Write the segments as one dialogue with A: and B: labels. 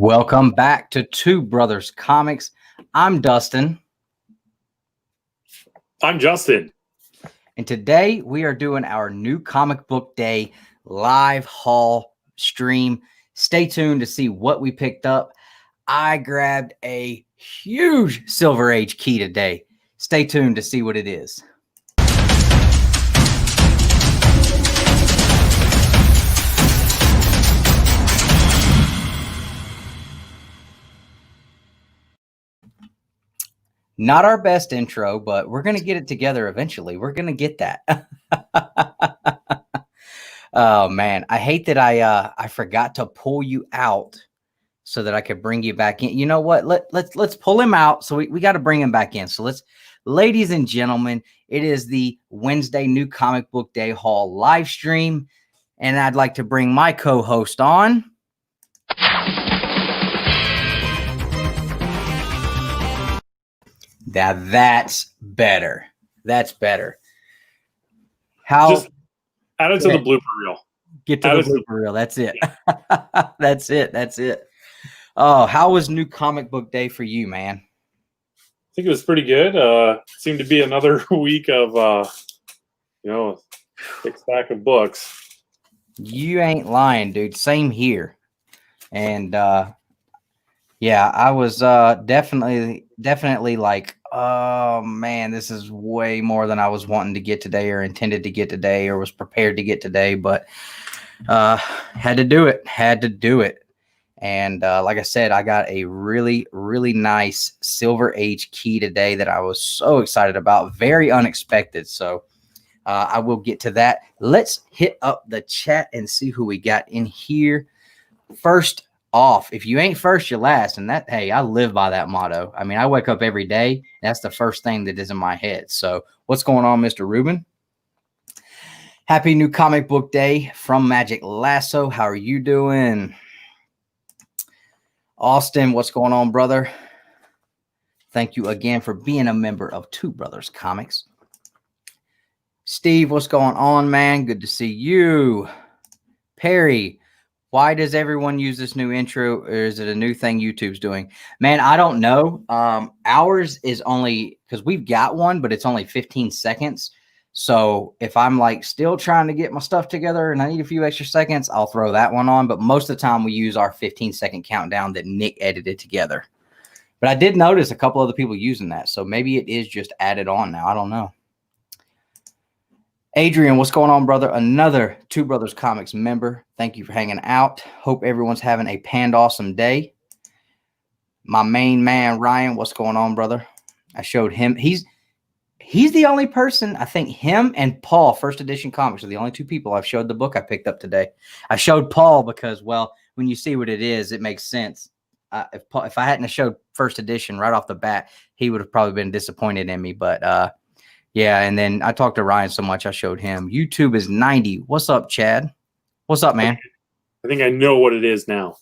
A: Welcome back to Two Brothers Comics. I'm Dustin.
B: I'm Justin.
A: And today we are doing our new comic book day live haul stream. Stay tuned to see what we picked up. I grabbed a huge Silver Age key today. Stay tuned to see what it is. Not our best intro, but we're going to get it together eventually. We're going to get that. Oh, man. I hate that I forgot to pull you out so that I could bring you back in. You know what? Let's pull him out. So we got to bring him back in. So ladies and gentlemen, it is the Wednesday New Comic Book Day Haul live stream. And I'd like to bring my co-host on. Now that's better. That's better. How?
B: Just add it to the blooper reel.
A: Get to the blooper reel. That's it. Yeah. That's it. That's it. Oh, how was New Comic Book Day for you, man?
B: I think it was pretty good. Seemed to be another week of, thick stack of books.
A: You ain't lying, dude. Same here. And yeah, I was definitely like, oh man, this is way more than I was wanting to get today or intended to get today or was prepared to get today, but had to do it. And like I said, I got a really, really nice Silver Age key today that I was so excited about. Very unexpected. So I will get to that. Let's hit up the chat and see who we got in here. First off, if you ain't first, you're last. And that, hey, I live by that motto. I mean, I wake up every day. That's the first thing that is in my head. So what's going on, Mr. Rubin? Happy New Comic Book Day from Magic Lasso. How are you doing? Austin, what's going on, brother? Thank you again for being a member of Two Brothers Comics. Steve, what's going on, man? Good to see you. Perry, why does everyone use this new intro, or is it a new thing YouTube's doing? Man, I don't know. Ours is only, because we've got one, but it's only 15 seconds. So if I'm like still trying to get my stuff together and I need a few extra seconds, I'll throw that one on. But most of the time we use our 15-second countdown that Nick edited together. But I did notice a couple other people using that. So maybe it is just added on now. I don't know. Adrian, what's going on, brother? Another Two Brothers Comics member. Thank you for hanging out. Hope everyone's having a Pandawesome day. My main man, Ryan, what's going on, brother? I showed him. He's the only person, I think him and Paul, First Edition Comics, are the only two people I've showed the book I picked up today. I showed Paul because, well, when you see what it is, it makes sense. If I hadn't showed First Edition right off the bat, he would have probably been disappointed in me. But yeah, and then I talked to Ryan so much, I showed him. YouTube is 90. What's up, Chad? What's up, man?
B: I think I know what it is now.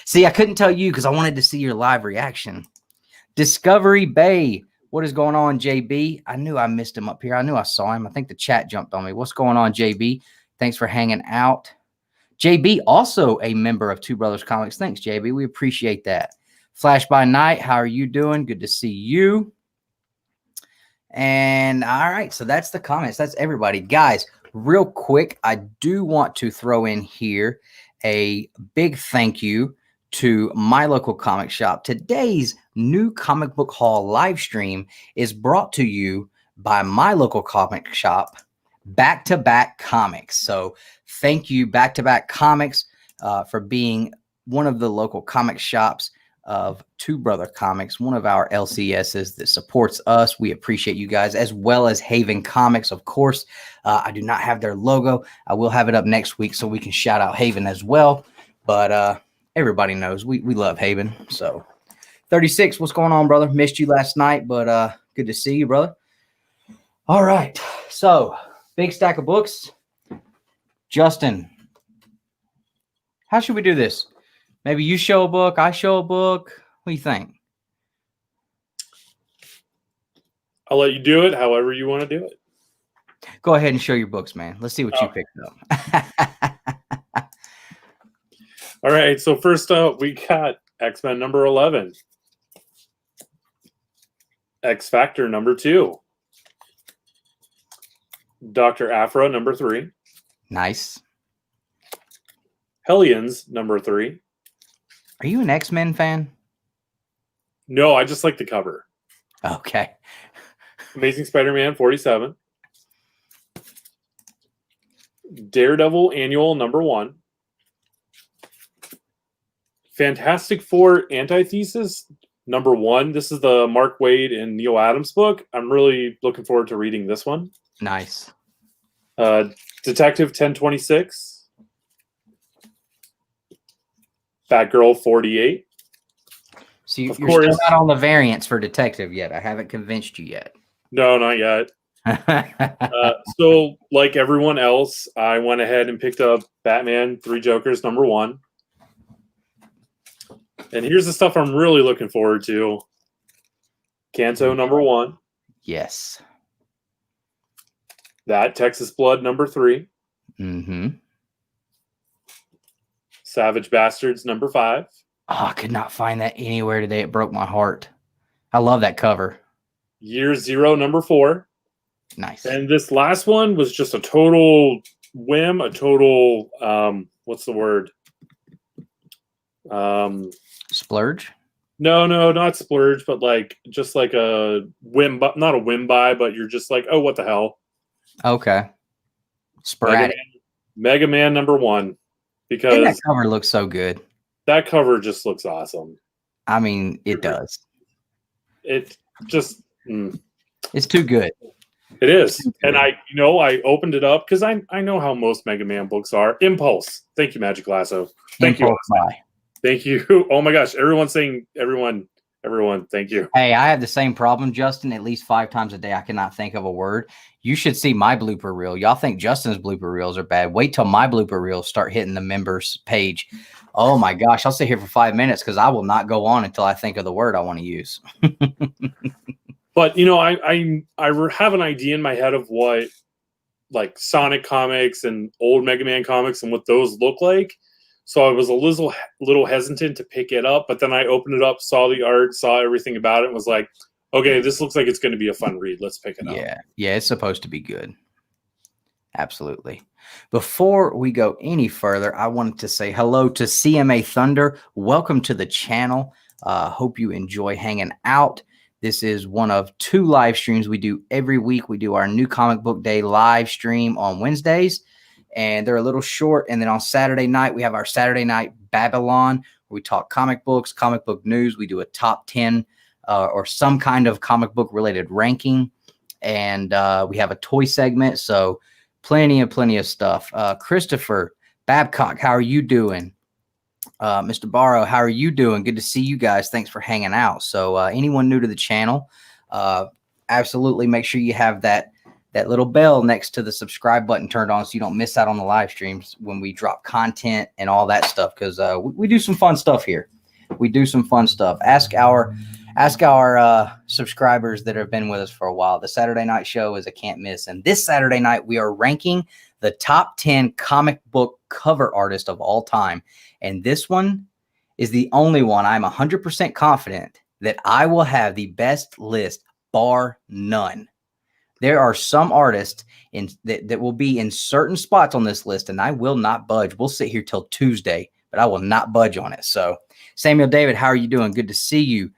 A: See, I couldn't tell you because I wanted to see your live reaction. Discovery Bay. What is going on, JB? I knew I missed him up here. I knew I saw him. I think the chat jumped on me. What's going on, JB? Thanks for hanging out. JB, also a member of Two Brothers Comics. Thanks, JB. We appreciate that. Flash by Night, how are you doing? Good to see you. And all right, so that's the comments. That's everybody. Guys, real quick, I do want to throw in here a big thank you to my local comic shop. Today's new comic book haul live stream is brought to you by my local comic shop, Back to Back Comics. So thank you, Back to Back Comics, for being one of the local comic shops of Two Brother Comics, one of our LCSs that supports us. We appreciate you guys, as well as Haven Comics, of course. I do not have their logo. I will have it up next week so we can shout out Haven as well. But everybody knows we love Haven. So 36, what's going on, brother? Missed you last night, but good to see you, brother. All right, so big stack of books. Justin, how should we do this? Maybe you show a book, I show a book. What do you think?
B: I'll let you do it however you want to do it.
A: Go ahead and show your books, man. Let's see what you picked up.
B: All right, so first up, we got X-Men number 11. X-Factor number 2. Dr. Aphra number 3.
A: Nice.
B: Hellions number 3.
A: Are you an X-Men fan?
B: No, I just like the cover.
A: Okay.
B: Amazing Spider-Man 47. Daredevil Annual number 1. Fantastic Four Antithesis number 1. This is the Mark Waid and Neil Adams book. I'm really looking forward to reading this one.
A: Nice.
B: Detective 1026. Batgirl 48.
A: So you're
B: course.
A: still not on the variants for Detective yet. I haven't convinced you yet.
B: No, not yet. So, like everyone else, I went ahead and picked up Batman 3 Jokers number 1. And here's the stuff I'm really looking forward to. Canto number 1.
A: Yes.
B: That Texas Blood number 3.
A: Mm-hmm.
B: Savage Bastards number 5.
A: Oh, I could not find that anywhere today. It broke my heart. I love that cover.
B: Year Zero number 4.
A: Nice.
B: And this last one was just a total whim, a total what's the word?
A: Splurge?
B: No, not splurge, but like just like a whim, but not a whim buy, but you're just like, oh, what the hell?
A: Okay. Sporadic.
B: Mega Man number 1, because
A: And that cover looks so good.
B: that cover just looks awesome.
A: I mean, it does.
B: It just
A: It's too good.
B: it is. And I opened it up because I know how most Mega Man books are. Impulse. Thank you, Magic Lasso. Thank you. Thank you. Oh my gosh. Everyone's saying everyone, thank you.
A: Hey, I have the same problem, Justin. At least 5 times a day, I cannot think of a word. You should see my blooper reel. Y'all think Justin's blooper reels are bad. Wait till my blooper reels start hitting the members page. Oh my gosh. I'll sit here for 5 minutes because I will not go on until I think of the word I want to use.
B: But, I have an idea in my head of what like Sonic comics and old Mega Man comics and what those look like. So I was a little hesitant to pick it up, but then I opened it up, saw the art, saw everything about it, and was like, okay, this looks like it's going to be a fun read. Let's pick it up.
A: Yeah, it's supposed to be good. Absolutely. Before we go any further, I wanted to say hello to CMA Thunder. Welcome to the channel. Hope you enjoy hanging out. This is one of 2 live streams we do every week. We do our new comic book day live stream on Wednesdays, and they're a little short. And then on Saturday night, we have our Saturday night Babble-on, where we talk comic books, comic book news. We do a top 10 or some kind of comic book related ranking. And we have a toy segment. So plenty of stuff. Christopher Babcock, how are you doing? Mr. Barrow, how are you doing? Good to see you guys. Thanks for hanging out. So anyone new to the channel, absolutely make sure you have that little bell next to the subscribe button turned on so you don't miss out on the live streams when we drop content and all that stuff, because we do some fun stuff here. We do some fun stuff. Ask our subscribers that have been with us for a while. The Saturday night show is a can't miss. And this Saturday night, we are ranking the top 10 comic book cover artists of all time. And this one is the only one I'm 100% confident that I will have the best list, bar none. There are some artists that will be in certain spots on this list, and I will not budge. We'll sit here till Tuesday, but I will not budge on it. So, Samuel David, how are you doing? Good to see you.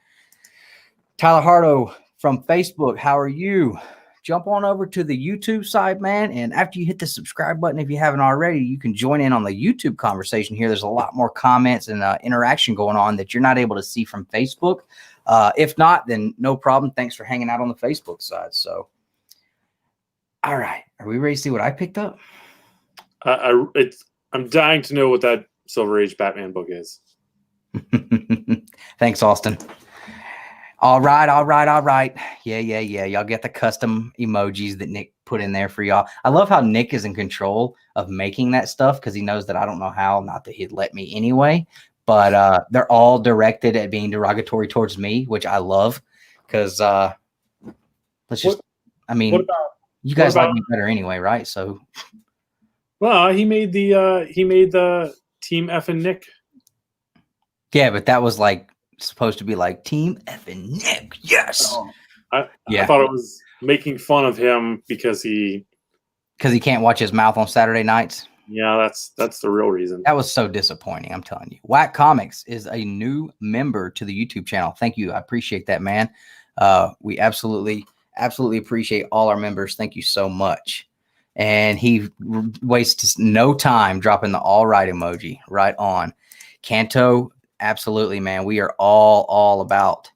A: Tyler Hardo from Facebook, how are you? Jump on over to the YouTube side, man. And after you hit the subscribe button, if you haven't already, you can join in on the YouTube conversation here. There's a lot more comments and interaction going on that you're not able to see from Facebook. If not, then no problem. Thanks for hanging out on the Facebook side. So, all right. Are we ready to see what I picked up?
B: I'm dying to know what that Silver Age Batman book is.
A: Thanks, Austin. All right. Yeah. Y'all get the custom emojis that Nick put in there for y'all. I love how Nick is in control of making that stuff because he knows that I don't know how, not that he'd let me anyway. But they're all directed at being derogatory towards me, which I love because you guys like me better anyway, right? So,
B: well, he made the Team F and Nick
A: Yeah, but that was like supposed to be like Team effing Nick. Yes.
B: Oh, I thought it was making fun of him because he
A: can't watch his mouth on Saturday nights.
B: Yeah, that's the real reason.
A: That was so disappointing. I'm telling you. Whack Comics is a new member to the YouTube channel. Thank you. I appreciate that, man. We absolutely appreciate all our members. Thank you so much. And he wastes no time dropping the all right emoji right on. Canto, absolutely, man. We are all about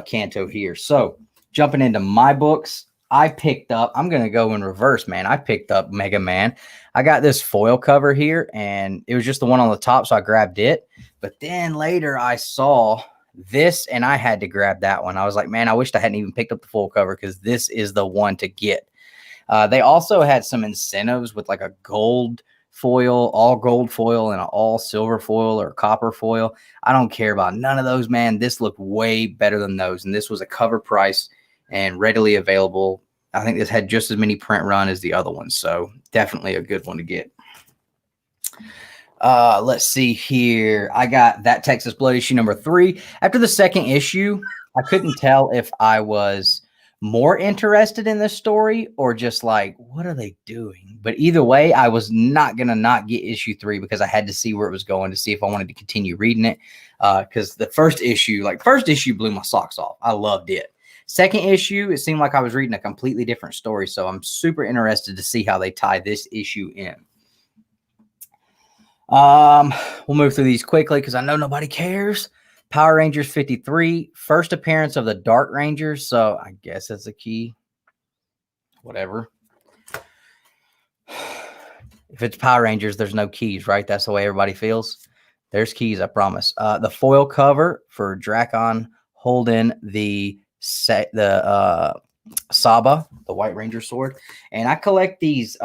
A: Canto here. So jumping into my books, I picked up, I'm going to go in reverse, man. I picked up Mega Man. I got this foil cover here, and it was just the one on the top, so I grabbed it. But then later I saw this, and I had to grab that one. I was like, man, I wished I hadn't even picked up the full cover because this is the one to get. They also had some incentives with like a gold foil, all gold foil, and an all silver foil or copper foil. I don't care about none of those, man. This looked way better than those, and this was a cover price and readily available. I think this had just as many print run as the other ones, so definitely a good one to get. Let's see here. I got That Texas Blood issue number 3. After the second issue, I couldn't tell if I was more interested in this story or just like, what are they doing? But either way, I was not going to not get issue 3 because I had to see where it was going to see if I wanted to continue reading it. Because the first issue blew my socks off. I loved it. Second issue, it seemed like I was reading a completely different story. So I'm super interested to see how they tie this issue in. We'll move through these quickly because I know nobody cares. Power Rangers 53, first appearance of the Dark Rangers. So I guess that's a key. Whatever. If it's Power Rangers, there's no keys, right? That's the way everybody feels. There's keys, I promise. The foil cover for Drakon holding the Saba, the White Ranger sword. And I collect these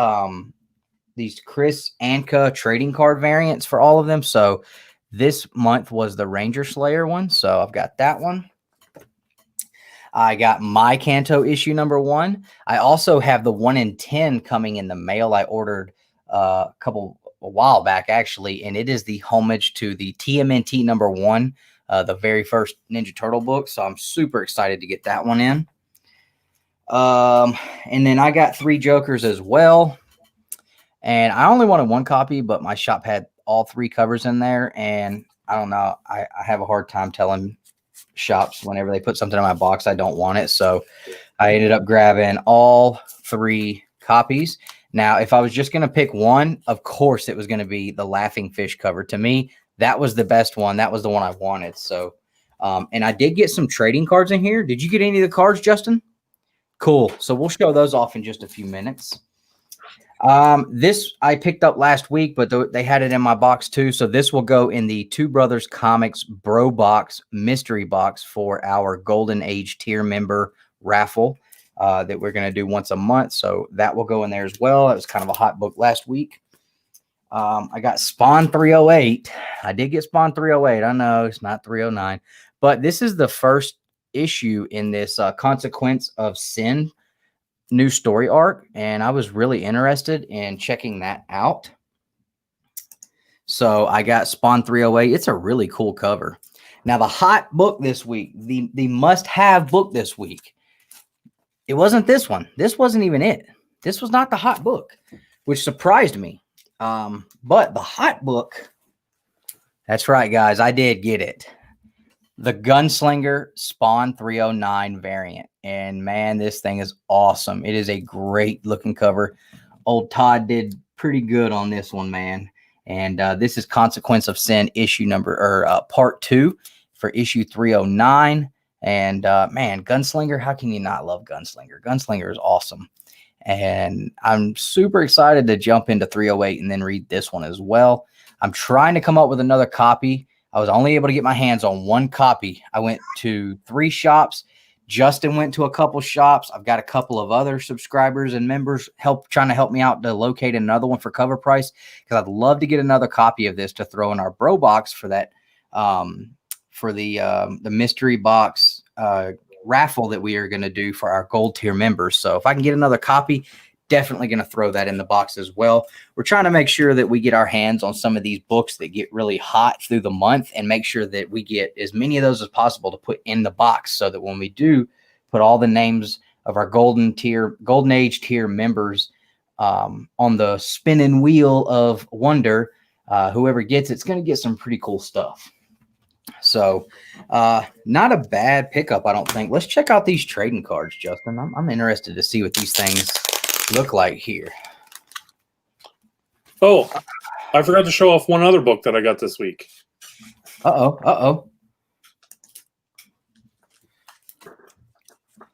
A: Chris Anka trading card variants for all of them. So this month was the Ranger Slayer one. So I've got that one. I got my Canto issue number 1. I also have the 1 in 10 coming in the mail. I ordered a while back, actually, and it is the homage to the TMNT number 1, the very first Ninja Turtle book. So I'm super excited to get that one in. And then I got 3 Jokers as well. And I only wanted 1 copy, but my shop had all 3 covers in there. And I don't know, I have a hard time telling shops whenever they put something in my box I don't want it. So I ended up grabbing all 3 copies. Now, if I was just going to pick one, of course it was going to be the Laughing Fish cover. To me, that was the best one. That was the one I wanted. So, and I did get some trading cards in here. Did you get any of the cards, Justin? Cool. So we'll show those off in just a few minutes. This I picked up last week, but they had it in my box too. So this will go in the Two Brothers Comics Bro Box mystery box for our Golden Age tier member raffle that we're going to do once a month. So that will go in there as well. It was kind of a hot book last week. I got Spawn 308. I did get Spawn 308. I know it's not 309, but this is the first issue in this Consequence of Sin new story arc, and I was really interested in checking that out. So I got Spawn 308. It's a really cool cover. Now the hot book this week, the must-have book this week, it wasn't this one. This wasn't even it. This was not the hot book, which surprised me. But the hot book, that's right, guys, I did get it. The Gunslinger Spawn 309 variant. And man, this thing is awesome. It is a great looking cover. Old Todd did pretty good on this one, man. And this is Consequence of Sin issue part 2 for issue 309. And man, Gunslinger, how can you not love Gunslinger? Gunslinger is awesome. And I'm super excited to jump into 308 and then read this one as well. I'm trying to come up with another copy. I was only able to get my hands on 1 copy. I went to 3 shops. Justin went to a couple shops. I've got a couple of other subscribers and members trying to help me out to locate another one for cover price, because I'd love to get another copy of this to throw in our bro box for that for the mystery box raffle that we are going to do for our gold tier members. So if I can get another copy, definitely going to throw that in the box as well. We're trying to make sure that we get our hands on some of these books that get really hot through the month and make sure that we get as many of those as possible to put in the box so that when we do put all the names of our golden age tier members on the spinning wheel of wonder, whoever gets it's going to get some pretty cool stuff. So not a bad pickup, I don't think. Let's check out these trading cards, Justin. I'm interested to see what these things look like here.
B: Oh, I forgot to show off one other book that I got this week.
A: Uh-oh.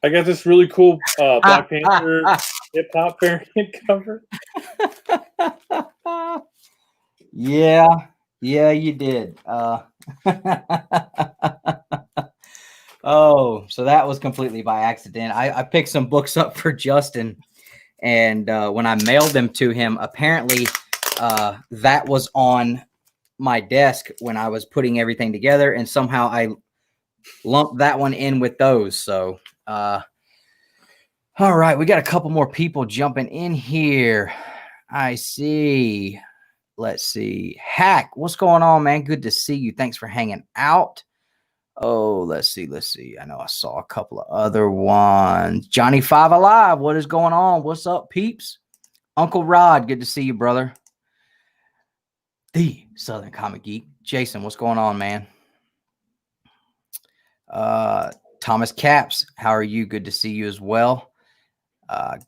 B: I got this really cool Black Panther hip-hop variant cover.
A: Yeah, you did. Oh, so that was completely by accident. I picked some books up for Justin, and when I mailed them to him, apparently that was on my desk when I was putting everything together, and somehow I lumped that one in with those. So, all right, we got a couple more people jumping in here. I see. Let's see. Hack, what's going on, man? Good to see you. Thanks for hanging out. Oh, let's see. I know I saw a couple of other ones. Johnny 5 Alive, what is going on? What's up, peeps? Uncle Rod, good to see you, brother. The Southern Comic Geek. Jason, what's going on, man? Thomas Caps, how are you? Good to see you as well.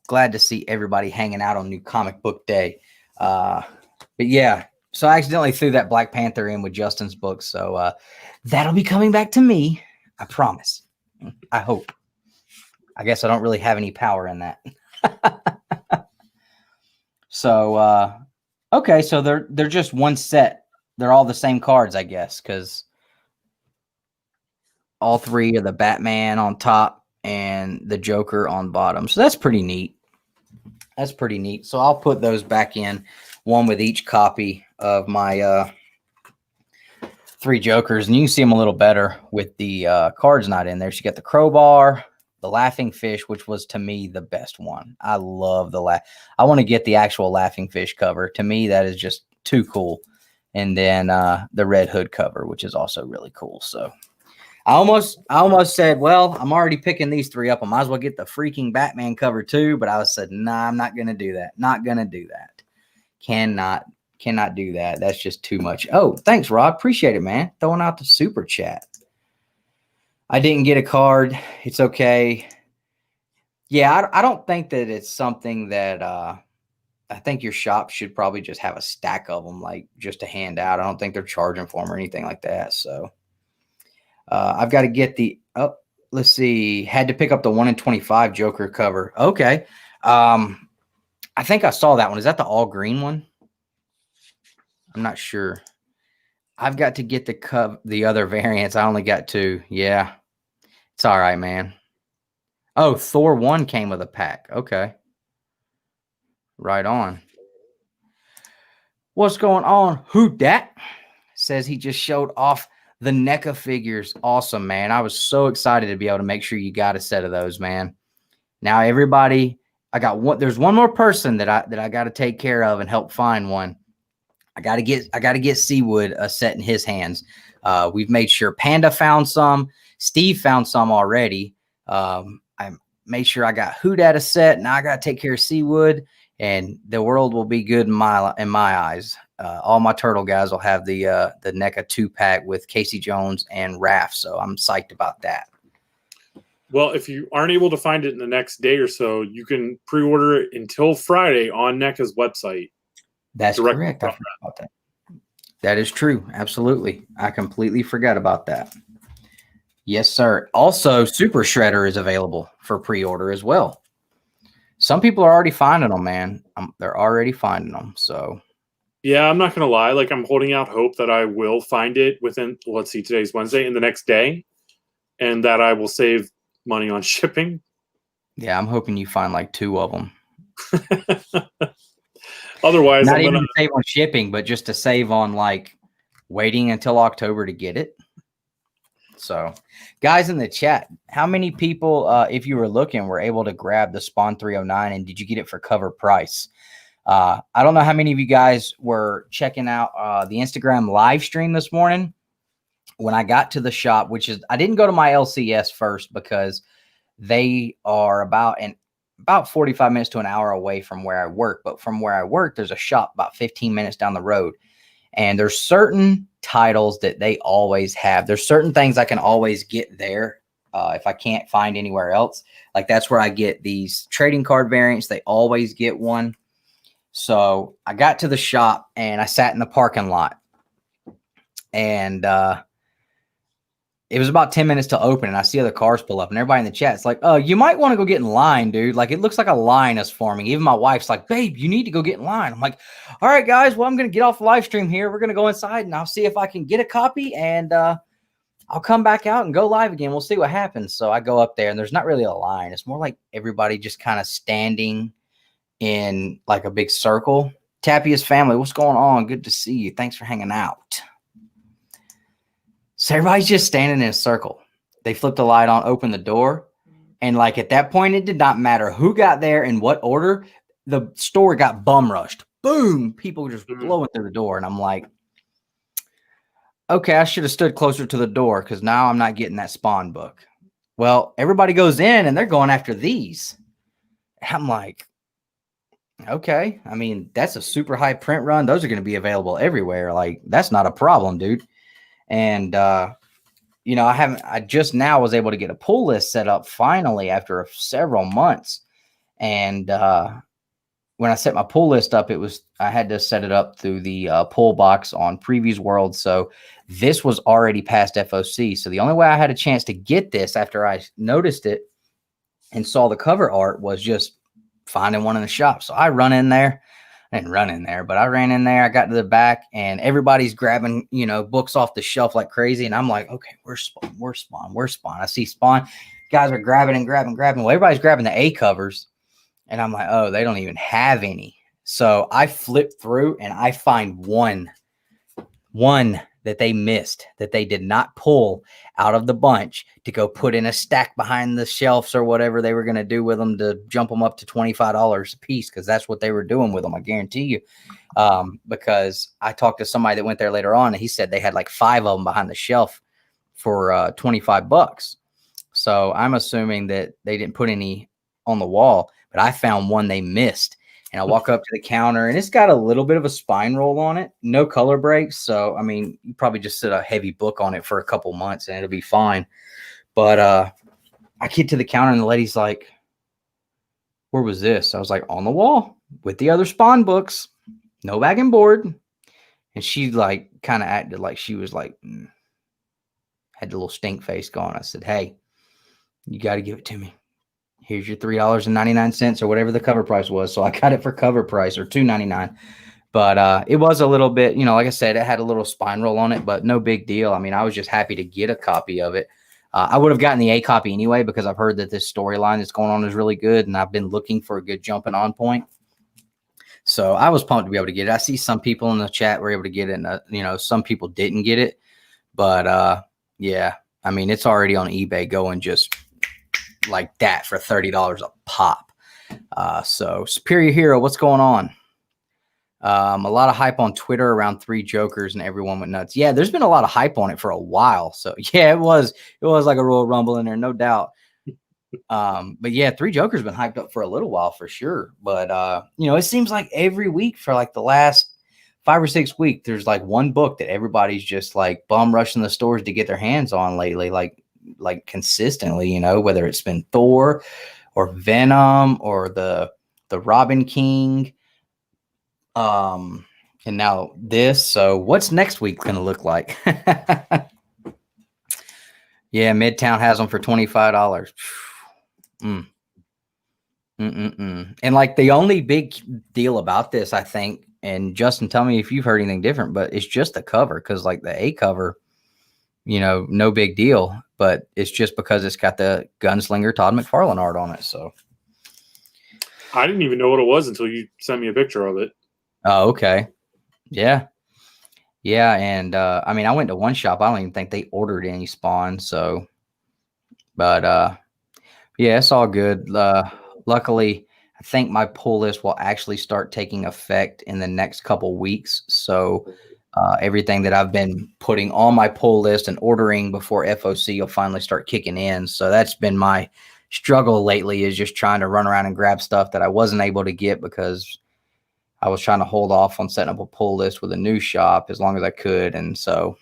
A: Glad to see everybody hanging out on New Comic Book Day. But yeah, so I accidentally threw that Black Panther in with Justin's book. So that'll be coming back to me. I promise. I hope. I guess I don't really have any power in that. So, okay. So they're just one set. They're all the same cards, I guess, because all three are the Batman on top and the Joker on bottom. So that's pretty neat. That's pretty neat. So I'll put those back in, one with each copy of my 3 Jokers. And you can see them a little better with the cards not in there. So you got the crowbar, the laughing fish, which was to me the best one. I love the I want to get the actual laughing fish cover. To me, that is just too cool. And then the Red Hood cover, which is also really cool. So I almost said, well, I'm already picking these 3 up. I might as well get the freaking Batman cover too. But I said, nah, I'm not going to do that. Not going to do that. Cannot do that. That's just too much. Oh, thanks, Rod. Appreciate it, man. Throwing out the super chat. I didn't get a card. It's okay. Yeah, I don't think that it's something that I think your shop should probably just have a stack of them, like just to hand out. I don't think they're charging for them or anything like that. So I've got to get the, let's see, had to pick up the 1 in 25 Joker cover. Okay. I think I saw that one. Is that the all green one? I'm not sure. I've got to get the other variants. I only got 2. Yeah. It's all right, man. Oh, Thor 1 came with a pack. Okay. Right on. What's going on? Who dat? Says he just showed off the NECA figures. Awesome, man. I was so excited to be able to make sure you got a set of those, man. Now everybody, I got one. There's one more person that I got to take care of and help find one. I got to get Seawood a set in his hands. We've made sure Panda found some. Steve found some already. I made sure I got Houdat a set. Now I got to take care of Seawood, and the world will be good in my eyes. All my turtle guys will have the NECA 2-pack with Casey Jones and Raph. So I'm psyched about that.
B: Well, if you aren't able to find it in the next day or so, you can pre-order it until Friday on NECA's website.
A: That's correct. I forgot about that. That is true. Absolutely. I completely forgot about that. Yes, sir. Also, Super Shredder is available for pre-order as well. Some people are already finding them, man. They're already finding them. So,
B: yeah, I'm not going to lie. Like, I'm holding out hope that I will find it within, let's see, today's Wednesday, in the next day, and that I will save money on shipping.
A: Yeah, I'm hoping you find like 2 of them.
B: Otherwise,
A: not even to save on shipping, but just to save on like waiting until October to get it. So, guys in the chat, how many people, if you were looking, were able to grab the Spawn 309, and did you get it for cover price? I don't know how many of you guys were checking out the Instagram live stream this morning. When I got to the shop, which is, I didn't go to my LCS first because they are about 45 minutes to an hour away from where I work. But from where I work, there's a shop about 15 minutes down the road. And there's certain titles that they always have. There's certain things I can always get there if I can't find anywhere else. Like that's where I get these trading card variants. They always get one. So I got to the shop and I sat in the parking lot. And it was about 10 minutes to open, and I see other cars pull up, and everybody in the chat is like, oh, you might want to go get in line, dude. Like, it looks like a line is forming. Even my wife's like, babe, you need to go get in line. I'm like, all right, guys, well, I'm going to get off the live stream here. We're going to go inside, and I'll see if I can get a copy, and I'll come back out and go live again. We'll see what happens. So I go up there, and there's not really a line. It's more like everybody just kind of standing in like a big circle. Tappy's family, what's going on? Good to see you. Thanks for hanging out. So everybody's just standing in a circle. They flipped the light on, opened the door. And like at that point, it did not matter who got there in what order. The store got bum rushed. Boom. People just blowing through the door. And I'm like, okay, I should have stood closer to the door because now I'm not getting that Spawn book. Well, everybody goes in and they're going after these. I'm like, okay. I mean, that's a super high print run. Those are going to be available everywhere. Like, that's not a problem, dude. And, you know, I just now was able to get a pull list set up finally after several months. And, when I set my pull list up, I had to set it up through the pull box on Previews World. So this was already past FOC. So the only way I had a chance to get this after I noticed it and saw the cover art was just finding one in the shop. So I run in there. I didn't run in there, but I ran in there. I got to the back and everybody's grabbing, you know, books off the shelf like crazy. And I'm like, okay, where's Spawn? Where's Spawn? Where's Spawn? I see Spawn. Guys are grabbing and grabbing. Well, everybody's grabbing the A covers. And I'm like, oh, they don't even have any. So I flip through and I find one that they missed, that they did not pull out of the bunch to go put in a stack behind the shelves or whatever they were going to do with them to jump them up to $25 a piece, because that's what they were doing with them, I guarantee you. Because I talked to somebody that went there later on, and he said they had like 5 of them behind the shelf for $25. So I'm assuming that they didn't put any on the wall, but I found one they missed. And I walk up to the counter, and it's got a little bit of a spine roll on it. No color breaks. So, I mean, you probably just sit a heavy book on it for a couple months, and it'll be fine. But I get to the counter, and the lady's like, where was this? I was like, on the wall with the other Spawn books. No bag and board. And she, like, kind of acted like she was, like, had the little stink face going. I said, hey, you got to give it to me. Here's your $3.99 or whatever the cover price was. So I got it for cover price, or $2.99. But it was a little bit, you know, like I said, it had a little spine roll on it, but no big deal. I mean, I was just happy to get a copy of it. I would have gotten the A copy anyway, because I've heard that this storyline that's going on is really good, and I've been looking for a good jumping on point. So I was pumped to be able to get it. I see some people in the chat were able to get it, and you know, some people didn't get it. But yeah, I mean, it's already on eBay going just like that for $30 a pop. So Superior Hero, what's going on? A lot of hype on Twitter around 3 Jokers, and everyone went nuts. Yeah, there's been a lot of hype on it for a while. So yeah, it was like a Royal Rumble in there, no doubt. But yeah, 3 Jokers been hyped up for a little while for sure. But you know, it seems like every week for like the last 5 or 6 weeks, there's like one book that everybody's just like bum rushing the stores to get their hands on lately, like consistently, you know, whether it's been Thor or Venom or the Robin King, and now this. So what's next week gonna look like? Yeah, Midtown has them for $25. And like the only big deal about this, I think, and Justin, tell me if you've heard anything different, but it's just the cover, because like the A cover, you know, no big deal, but it's just because it's got the Gunslinger Todd McFarlane art on it. So
B: I didn't even know what it was until you sent me a picture of it.
A: Oh, okay. Yeah. Yeah, and I mean, I went to one shop. I don't even think they ordered any Spawn. So, but yeah, it's all good. Luckily, I think my pull list will actually start taking effect in the next couple weeks. So, everything that I've been putting on my pull list and ordering before FOC will finally start kicking in. So that's been my struggle lately, is just trying to run around and grab stuff that I wasn't able to get because I was trying to hold off on setting up a pull list with a new shop as long as I could. And so,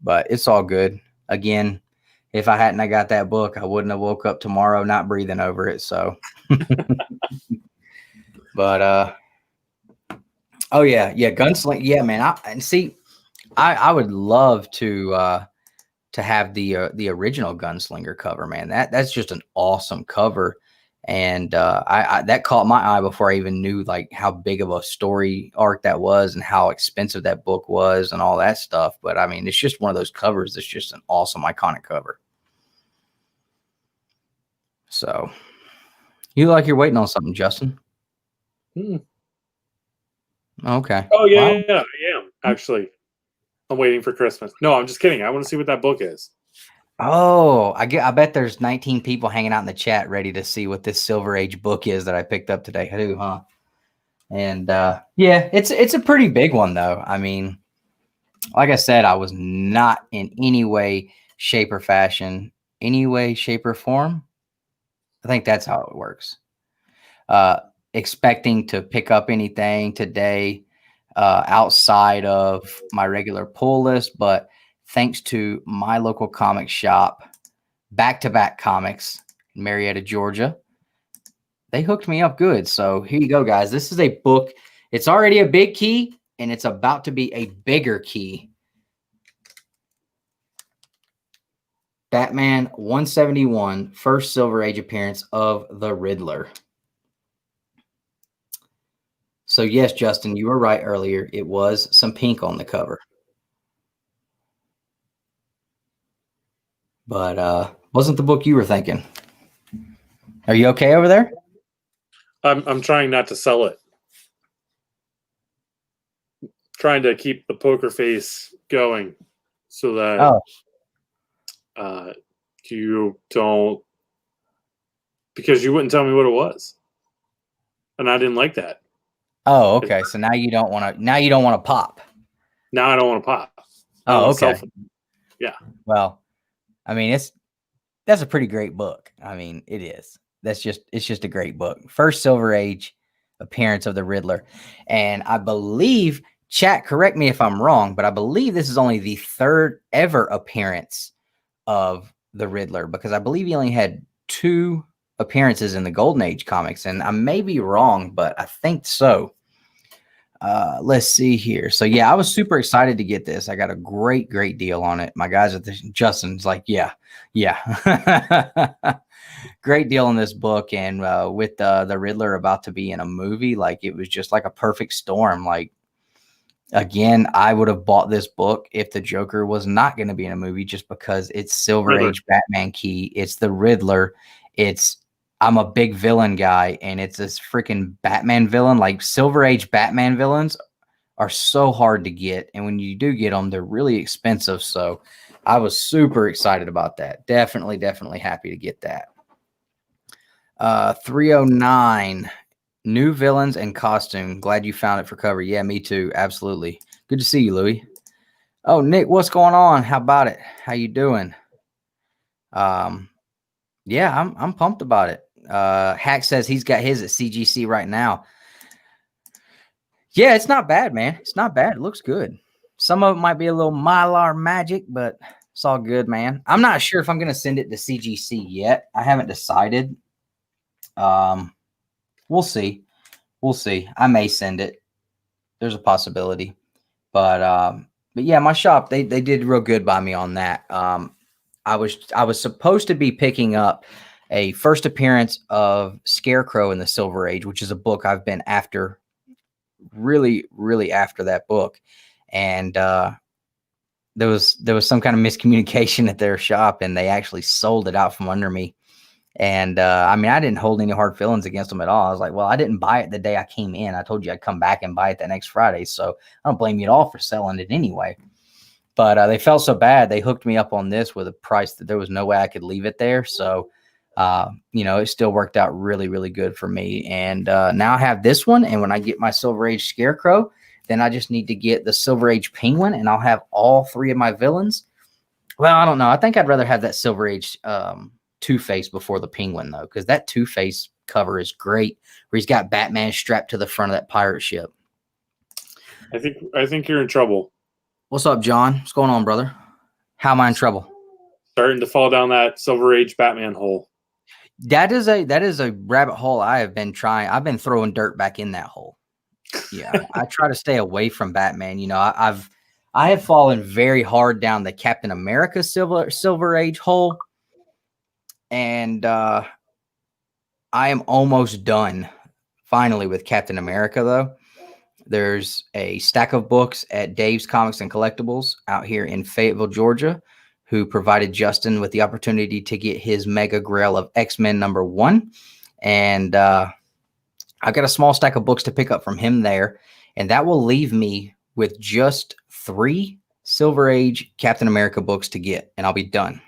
A: but it's all good. Again, if I hadn't I got that book, I wouldn't have woke up tomorrow not breathing over it. So, but oh yeah, Gunsling. Yeah, man. I would love to have the original Gunslinger cover, man. That's just an awesome cover. And I that caught my eye before I even knew like how big of a story arc that was and how expensive that book was and all that stuff. But I mean, it's just one of those covers that's just an awesome, iconic cover. So you like you're waiting on something, Justin? Okay.
B: Oh yeah,
A: Well,
B: yeah, I am actually. I'm waiting for Christmas. No, I'm just kidding. I want to see what that book is.
A: oh, I bet there's 19 people hanging out in the chat ready to see what this Silver Age book is that I picked up today. I do, huh? And yeah, it's a pretty big one though. I mean, like I said, I was not in any way, shape, or fashion, any way, shape, or form. I think that's how it works. Expecting to pick up anything today outside of my regular pull list, but thanks to my local comic shop, Back to Back Comics in Marietta, Georgia, they hooked me up good. So here you go, guys. This is a book. It's already a big key, and it's about to be a bigger key. Batman 171, first Silver Age appearance of the Riddler. So yes, Justin, you were right earlier. It was some pink on the cover. But wasn't the book you were thinking. Are you okay over there?
B: I'm trying not to sell it. Trying to keep the poker face going so that you don't, because you wouldn't tell me what it was, and I didn't like that.
A: Oh, okay. So now you don't want to. Now you don't want to pop.
B: Now I don't want to pop.
A: Oh, okay.
B: Yeah.
A: Well, I mean, that's a pretty great book. I mean, it is. It's just a great book. First Silver Age appearance of the Riddler, and I believe, chat, correct me if I'm wrong, but I believe this is only the third ever appearance of the Riddler, because I believe he only had 2 appearances in the Golden Age comics, and I may be wrong, but I think so. Let's see here. So yeah, I was super excited to get this. I got a great deal on it. My guys at Justin's like, yeah. Great deal on this book. And with the Riddler about to be in a movie, like it was just like a perfect storm. Like, again, I would have bought this book if the Joker was not going to be in a movie, just because it's Silver Age Batman key. It's the Riddler. I'm a big villain guy, and it's this freaking Batman villain. Like, Silver Age Batman villains are so hard to get, and when you do get them, they're really expensive. So I was super excited about that. Definitely happy to get that. 309, new villains and costume. Glad you found it for cover. Yeah, me too. Absolutely. Good to see you, Louie. Oh, Nick, what's going on? How about it? How you doing? Yeah, I'm pumped about it. Hack says he's got his at CGC right now. Yeah, it's not bad, man. It's not bad. It looks good. Some of it might be a little Mylar magic, but it's all good, man. I'm not sure if I'm going to send it to CGC yet. I haven't decided. We'll see. We'll see. I may send it. There's a possibility. But yeah, my shop, they did real good by me on that. I was supposed to be picking up a first appearance of Scarecrow in the Silver Age, which is a book I've been after, really after that book. And there was some kind of miscommunication at their shop, and they actually sold it out from under me. And I mean, I didn't hold any hard feelings against them at all. I was like, well, I didn't buy it the day I came in. I told you I'd come back and buy it the next Friday, so I don't blame you at all for selling it anyway. But they felt so bad, they hooked me up on this with a price that there was no way I could leave it there. So, you know, it still worked out really, really good for me. And now I have this one. And when I get my Silver Age Scarecrow, then I just need to get the Silver Age Penguin, and I'll have all 3 of my villains. Well, I don't know. I think I'd rather have that Silver Age Two-Face before the Penguin, though, because that Two-Face cover is great, where he's got Batman strapped to the front of that pirate ship.
B: I think you're in trouble.
A: What's up, John? What's going on, brother? How am I in trouble?
B: Starting to fall down that Silver Age Batman hole.
A: That is a rabbit hole I have been trying. I've been throwing dirt back in that hole. Yeah, I try to stay away from Batman. You know, I have fallen very hard down the Captain America Silver Age hole, and I am almost done finally with Captain America, though. There's a stack of books at Dave's Comics and Collectibles out here in Fayetteville, Georgia, who provided Justin with the opportunity to get his mega grail of X-Men #1. And I got a small stack of books to pick up from him there. And that will leave me with just 3 Silver Age Captain America books to get. And I'll be done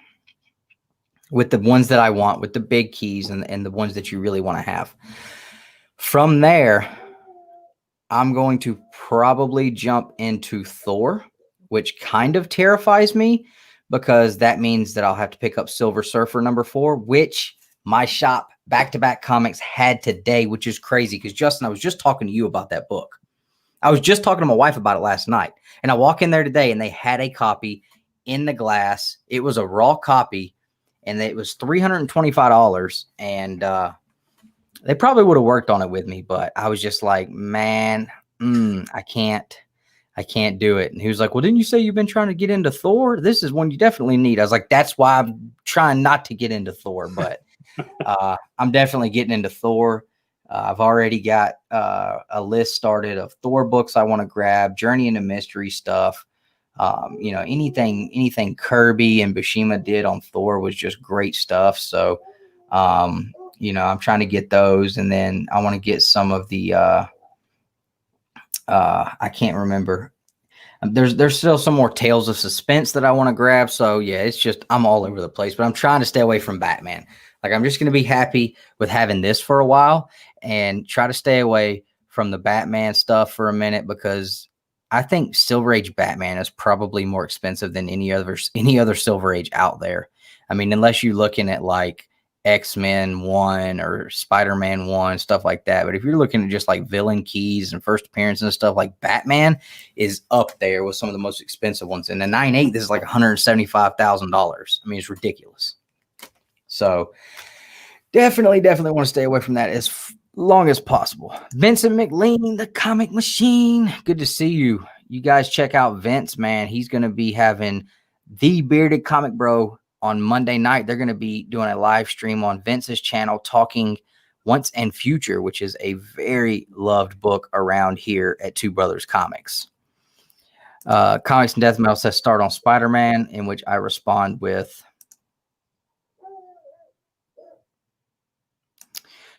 A: with the ones that I want, with the big keys and the ones that you really want to have. From there, I'm going to probably jump into Thor, which kind of terrifies me because that means that I'll have to pick up Silver Surfer #4, which my shop Back-to-Back Comics had today, which is crazy because, Justin, I was just talking to you about that book. I was just talking to my wife about it last night, and I walk in there today and they had a copy in the glass. It was a raw copy, and it was $325, and they probably would have worked on it with me, but I was just like, man, I can't do it. And he was like, well, didn't you say you've been trying to get into Thor? This is one you definitely need. I was like, that's why I'm trying not to get into Thor, but I'm definitely getting into Thor. I've already got a list started of Thor books I want to grab, Journey into Mystery stuff. You know, anything Kirby and Buscema did on Thor was just great stuff. So, you know, I'm trying to get those, and then I want to get some of the I can't remember. There's still some more Tales of Suspense that I want to grab. So yeah, it's just I'm all over the place, but I'm trying to stay away from Batman. Like, I'm just going to be happy with having this for a while and try to stay away from the Batman stuff for a minute, because I think Silver Age Batman is probably more expensive than any other Silver Age out there. I mean, unless you're looking at like X-Men 1 or Spider-Man 1, stuff like that. But if you're looking at just like villain keys and first appearance and stuff, like Batman is up there with some of the most expensive ones. And the 9.8, this is like $175,000. I mean, it's ridiculous. So definitely want to stay away from that as long as possible. Vincent McLean, the Comic Machine. Good to see you. You guys check out Vince, man. He's going to be having the Bearded Comic Bro on Monday night. They're going to be doing a live stream on Vince's channel talking Once and Future, which is a very loved book around here at Two Brothers Comics. Comics and Death Metal says start on Spider-Man, in which I respond with,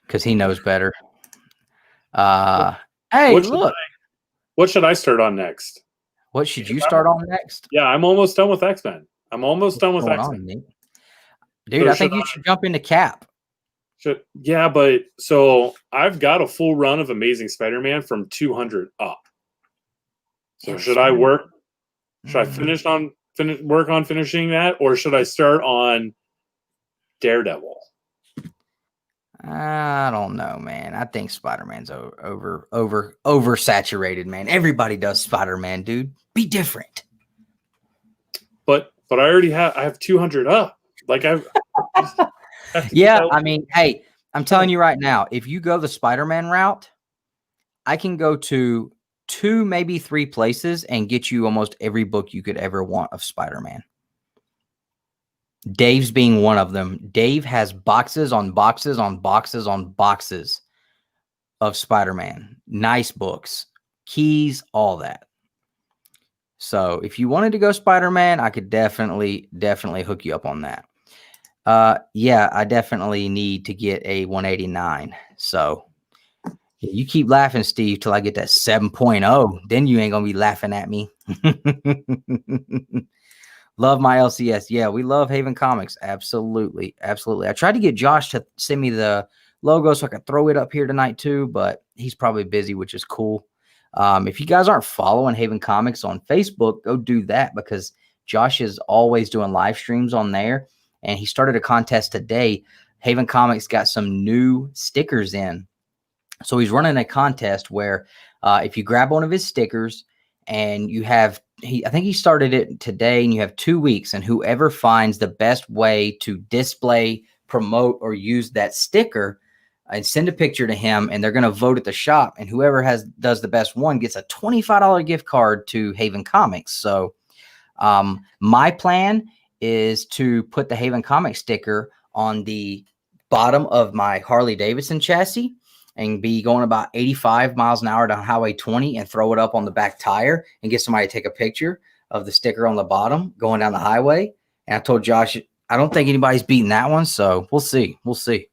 A: because he knows better. Hey, look.
B: What should I start on next?
A: What should you start on next?
B: Yeah, I'm almost done with X-Men. I'm almost done with X-Men.
A: Dude, I think you should jump into Cap.
B: Yeah, but so I've got a full run of Amazing Spider-Man from 200 up. So should I work? Should I work on finishing that, or should I start on Daredevil?
A: I don't know, man. I think Spider-Man's oversaturated, man. Everybody does Spider-Man, dude. Be different.
B: But I already have 200 up. Like
A: yeah, I mean, hey, I'm telling you right now, if you go the Spider-Man route, I can go to 2, maybe 3 places and get you almost every book you could ever want of Spider-Man. Dave's being one of them. Dave has boxes on boxes on boxes on boxes of Spider-Man. Nice books, keys, all that. So if you wanted to go Spider-Man, I could definitely hook you up on that. Yeah, I definitely need to get a 189. So You keep laughing, Steve, till I get that 7.0. Then you ain't gonna be laughing at me. Love my LCS. Yeah, we love Haven Comics. Absolutely. Absolutely. I tried to get Josh to send me the logo so I could throw it up here tonight too, but he's probably busy, which is cool. If you guys aren't following Haven Comics on Facebook, go do that, because Josh is always doing live streams on there. And he started a contest today. Haven Comics got some new stickers in. So he's running a contest where if you grab one of his stickers and you have, I think he started it today, and you have 2 weeks, and whoever finds the best way to display, promote, or use that sticker, and send a picture to him, and they're going to vote at the shop, and whoever does the best one gets a $25 gift card to Haven Comics. So my plan is to put the Haven Comics sticker on the bottom of my Harley Davidson chassis and be going about 85 miles an hour down Highway 20 and throw it up on the back tire and get somebody to take a picture of the sticker on the bottom going down the highway. And I told Josh, I don't think anybody's beating that one. So we'll see. We'll see.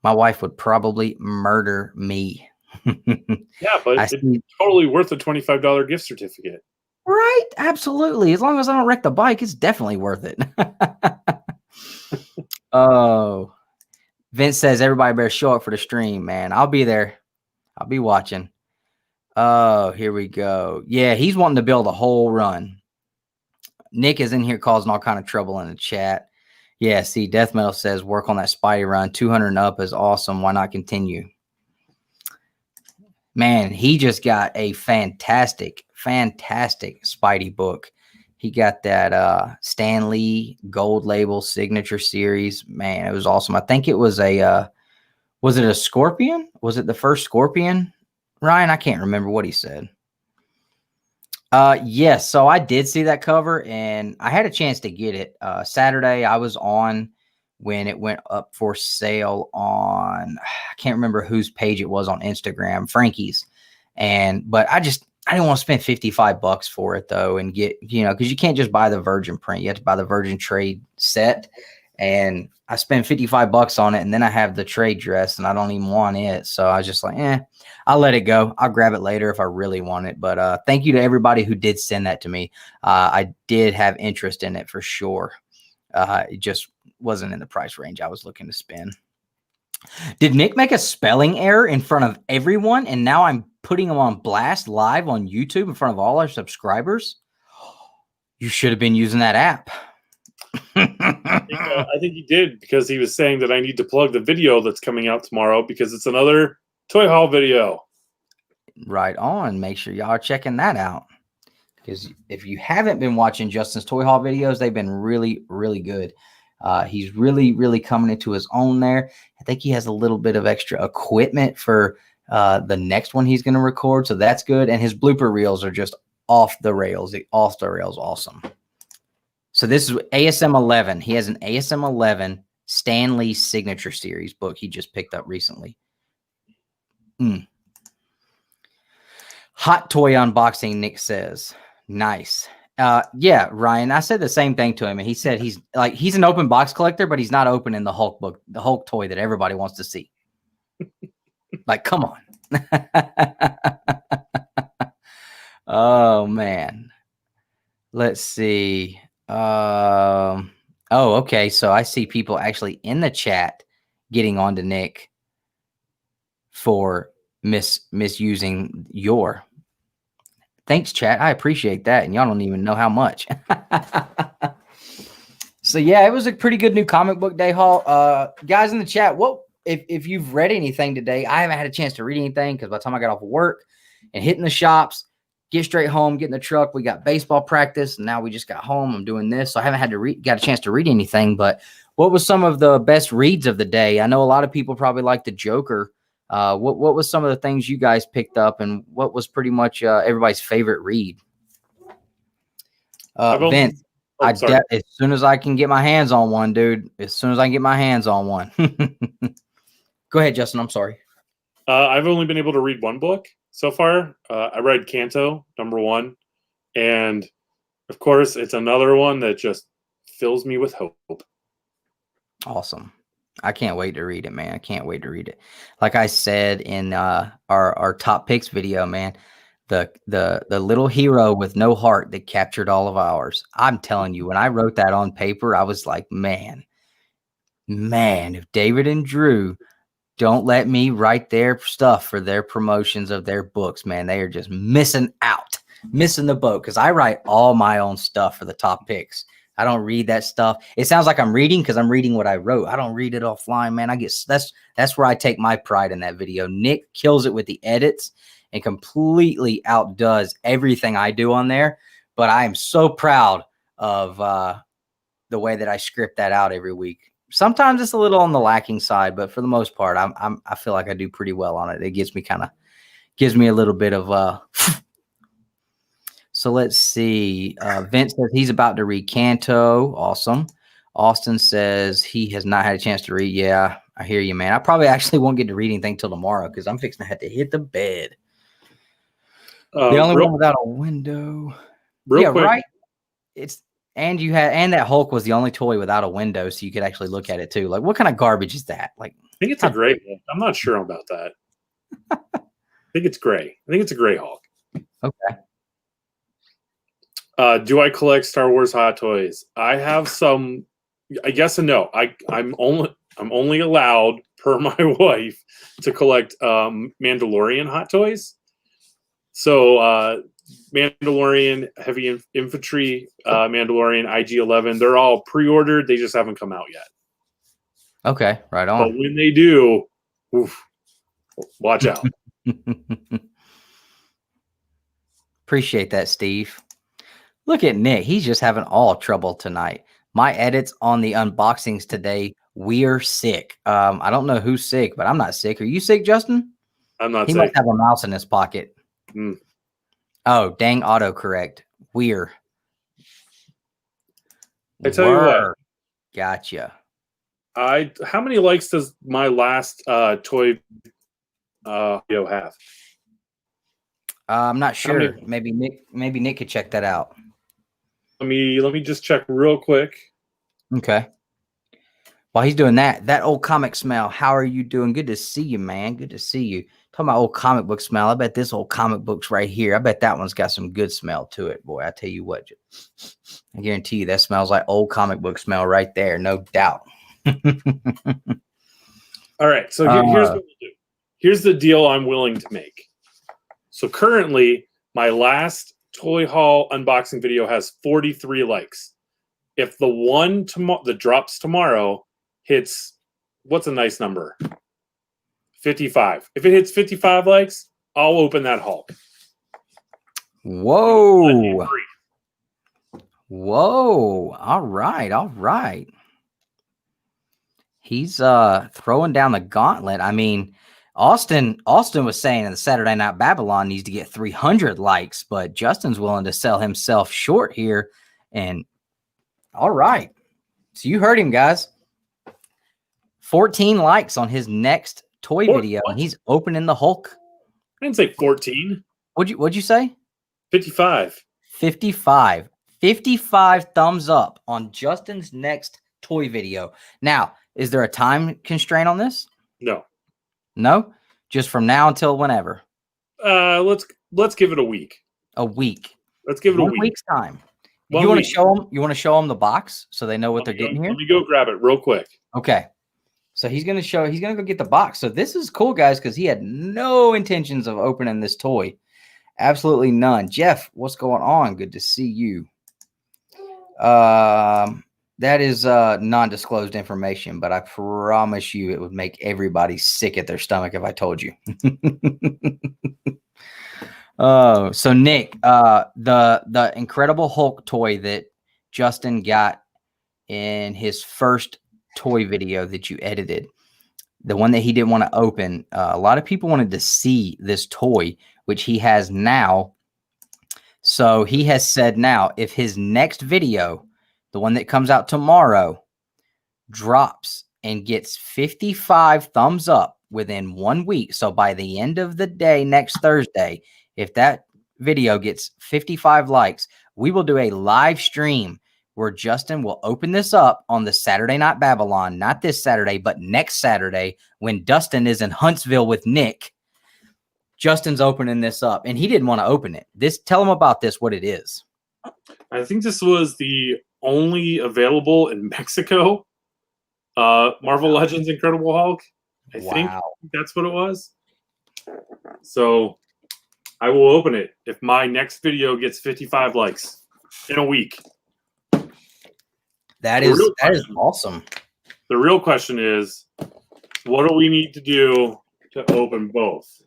A: My wife would probably murder me.
B: Yeah, but it's totally worth a $25 gift certificate.
A: Right. Absolutely. As long as I don't wreck the bike, it's definitely worth it. Oh, Vince says everybody better show up for the stream, man. I'll be there. I'll be watching. Oh, here we go. Yeah, he's wanting to build a whole run. Nick is in here causing all kind of trouble in the chat. Yeah, see, Death Metal says work on that Spidey run. 200 and up is awesome. Why not continue? Man, he just got a fantastic Spidey book. He got that Stan Lee gold label signature series. Man, it was awesome. I think it was was it a Scorpion? Was it the first Scorpion? Ryan, I can't remember what he said. Yes, so I did see that cover, and I had a chance to get it. Saturday, I was on when it went up for sale on, I can't remember whose page it was on Instagram, Frankie's. But I didn't want to spend $55 for it though, and get, because you can't just buy the Virgin print. You have to buy the Virgin trade set. And I spent $55 on it, and then I have the trade dress, and I don't even want it. So I was just like, I'll let it go. I'll grab it later if I really want it. But thank you to everybody who did send that to me. I did have interest in it for sure. It just wasn't in the price range I was looking to spend. Did Nick make a spelling error in front of everyone, and now I'm putting him on blast live on YouTube in front of all our subscribers? You should have been using that app.
B: I think he did, because he was saying that I need to plug the video that's coming out tomorrow, because it's another Toy Haul video.
A: Right on. Make sure y'all are checking that out, because if you haven't been watching Justin's Toy Haul videos, they've been really, really good. He's really, really coming into his own there. I think he has a little bit of extra equipment for the next one he's going to record, so that's good. And his blooper reels are just off the rails. Awesome. So this is ASM 11. He has an ASM 11 Stan Lee signature series book he just picked up recently. Hot toy unboxing, Nick says. Nice. Yeah, Ryan, I said the same thing to him, and he said he's an open box collector, but he's not opening the Hulk book, the Hulk toy that everybody wants to see. Like, come on. Oh man. Let's see. Oh, okay. So I see people actually in the chat getting on to Nick for misusing your. Thanks, chat. I appreciate that. And y'all don't even know how much. So yeah, it was a pretty good new comic book day haul. Guys in the chat, if you've read anything today? I haven't had a chance to read anything, because by the time I got off of work and hitting the shops, get straight home, get in the truck, we got baseball practice, and now we just got home. I'm doing this, so I haven't had to got a chance to read anything. But what was some of the best reads of the day? I know a lot of people probably like the Joker. What was some of the things you guys picked up, and what was pretty much everybody's favorite read? Vince, as soon as I can get my hands on one, dude. As soon as I can get my hands on one. Go ahead, Justin. I'm sorry.
B: I've only been able to read one book so far. I read Canto, #1. And, of course, it's another one that just fills me with hope.
A: Awesome. I can't wait to read it, man. I can't wait to read it. Like I said in our top picks video, man, the little hero with no heart that captured all of ours. I'm telling you, when I wrote that on paper, I was like, man, if David and Drew don't let me write their stuff for their promotions of their books, man, they are just missing the boat, because I write all my own stuff for the top picks. I don't read that stuff. It sounds like I'm reading because I'm reading what I wrote. I don't read it offline, man. That's where I take my pride in that video. Nick kills it with the edits and completely outdoes everything I do on there. But I am so proud of the way that I script that out every week. Sometimes it's a little on the lacking side, but for the most part, I feel like I do pretty well on it. It gives me a little bit of So let's see. Vince says he's about to read Canto. Awesome. Austin says he has not had a chance to read. Yeah, I hear you, man. I probably actually won't get to read anything till tomorrow because I'm fixing to have to hit the bed. The only one without a window.
B: Real quick.
A: Right. And that Hulk was the only toy without a window, so you could actually look at it too. Like, what kind of garbage is that? Like,
B: I think it's a gray Hulk. I'm not sure about that. I think it's gray. I think it's a gray Hulk.
A: Okay.
B: Do I collect Star Wars hot toys? I have some. I guess and no. I'm only allowed, per my wife, to collect Mandalorian hot toys. So Mandalorian, Heavy Infantry, Mandalorian, IG-11. They're all pre-ordered. They just haven't come out yet.
A: Okay, right on.
B: But when they do, oof, watch out.
A: Appreciate that, Steve. Look at Nick. He's just having all trouble tonight. My edits on the unboxings today, we're sick. I don't know who's sick, but I'm not sick. Are you sick, Justin?
B: I'm not
A: sick. He must have a mouse in his pocket. Oh, dang autocorrect. We're.
B: I tell you what.
A: Gotcha.
B: How many likes does my last toy video have?
A: I'm not sure. Maybe Nick could check that out.
B: Let me just check real quick.
A: Okay. While he's doing that old comic smell. How are you doing? Good to see you, man. Good to see you. Talking about old comic book smell. I bet this old comic book's right here. I bet that one's got some good smell to it, boy. I tell you what, I guarantee you that smells like old comic book smell right there, no doubt.
B: All right, so here's what we'll do. Here's the deal I'm willing to make. So currently, my last toy haul unboxing video has 43 likes. If the one that drops tomorrow hits, what's a nice number? 55. If it hits 55 likes, I'll open that Hulk.
A: Whoa. Whoa. All right. He's throwing down the gauntlet. I mean, Austin was saying in the Saturday Night Babble-on needs to get 300 likes, but Justin's willing to sell himself short here. And all right. So you heard him, guys. 14 likes on his next toy video, and he's opening the Hulk.
B: I didn't say 14.
A: What'd you say?
B: 55.
A: 55. 55 thumbs up on Justin's next toy video. Now, is there a time constraint on this?
B: No.
A: No? Just from now until whenever?
B: Let's give it a week.
A: A week.
B: Let's give it a week.
A: 1 week's time. You want to show them the box so they know what they're getting here?
B: Let me go grab it real quick.
A: Okay. So he's going to go get the box. So this is cool, guys, because he had no intentions of opening this toy. Absolutely none. Jeff, what's going on? Good to see you. That is non-disclosed information, but I promise you it would make everybody sick at their stomach if I told you. So Nick, the Incredible Hulk toy that Justin got in his first toy video that you edited, the one that he didn't want to open, a lot of people wanted to see this toy, which he has now. So he has said now, if his next video, the one that comes out tomorrow, drops and gets 55 thumbs up within 1 week, so by the end of the day next Thursday, if that video gets 55 likes, we will do a live stream where Justin will open this up on the Saturday Night Babble-on, not this Saturday, but next Saturday when Dustin is in Huntsville with Nick. Justin's opening this up, and he didn't want to open it. Tell him about this, what it is.
B: I think this was the only available in Mexico. Marvel Legends Incredible Hulk. I think that's what it was. So I will open it if my next video gets 55 likes in a week.
A: That is awesome.
B: The real question is, what do we need to do to open both?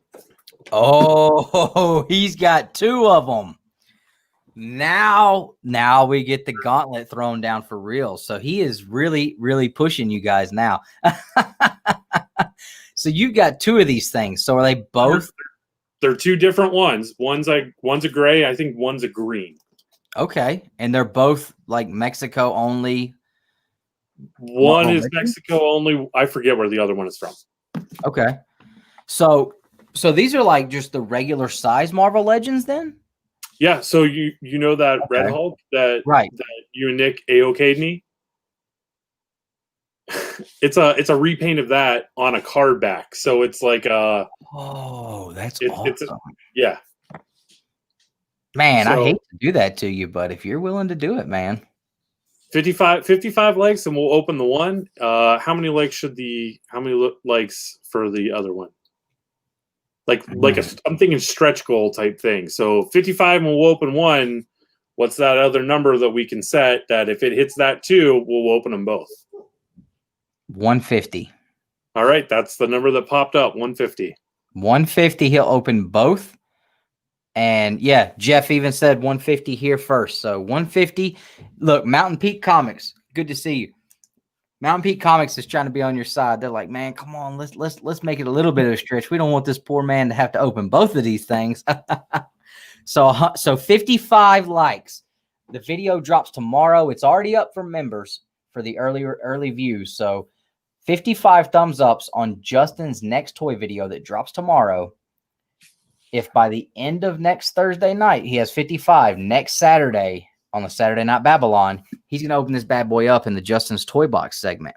A: Oh, he's got 2 of them. Now we get the gauntlet thrown down for real. So he is really, really pushing you guys now. So you've got 2 of these things. So are they both?
B: They're 2 different ones. One's a gray. I think one's a green.
A: Okay. And they're both like Mexico only.
B: One is Mexico only. I forget where the other one is from.
A: Okay. So these are like just the regular size Marvel Legends then?
B: Yeah. So you know that Red Hulk that you and Nick AOK'd me? It's a repaint of that on a card back. So it's like that's awesome. Yeah.
A: Man, I hate to do that to you, but if you're willing to do it, man.
B: 55 likes and we'll open the one. How many likes for the other one? I'm thinking stretch goal type thing. So 55 and we'll open one. What's that other number that we can set that if it hits that 2, we'll open them both?
A: 150.
B: All right, that's the number that popped up. 150.
A: 150. He'll open both. And yeah, Jeff even said 150 here first. So 150. Look, Mountain Peak Comics. Good to see you. Mountain Peak Comics is trying to be on your side. They're like, man, come on, let's make it a little bit of a stretch. We don't want this poor man to have to open both of these things. So 55 likes. The video drops tomorrow. It's already up for members for the early views. So 55 thumbs ups on Justin's next toy video that drops tomorrow. If by the end of next Thursday night he has 55, next Saturday on the Saturday Night Babble-on, he's going to open this bad boy up in the Justin's Toy Box segment.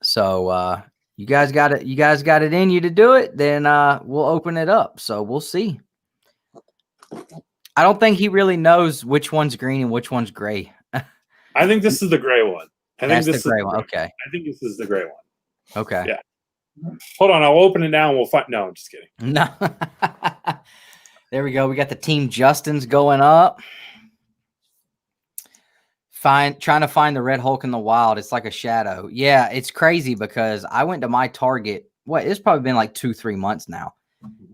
A: So you guys got it. You guys got it in you to do it. Then we'll open it up. So we'll see. I don't think he really knows which one's green and which one's gray.
B: I think this is the gray one.
A: That's the gray one. Okay.
B: I think this is the gray one.
A: Okay.
B: Yeah. Hold on, I'll open it now and we'll find. No, I'm just kidding.
A: No. There we go. We got the Team Justin's going up. Trying to find the Red Hulk in the wild. It's like a shadow. Yeah, it's crazy because I went to my Target. It's probably been like 2-3 months now.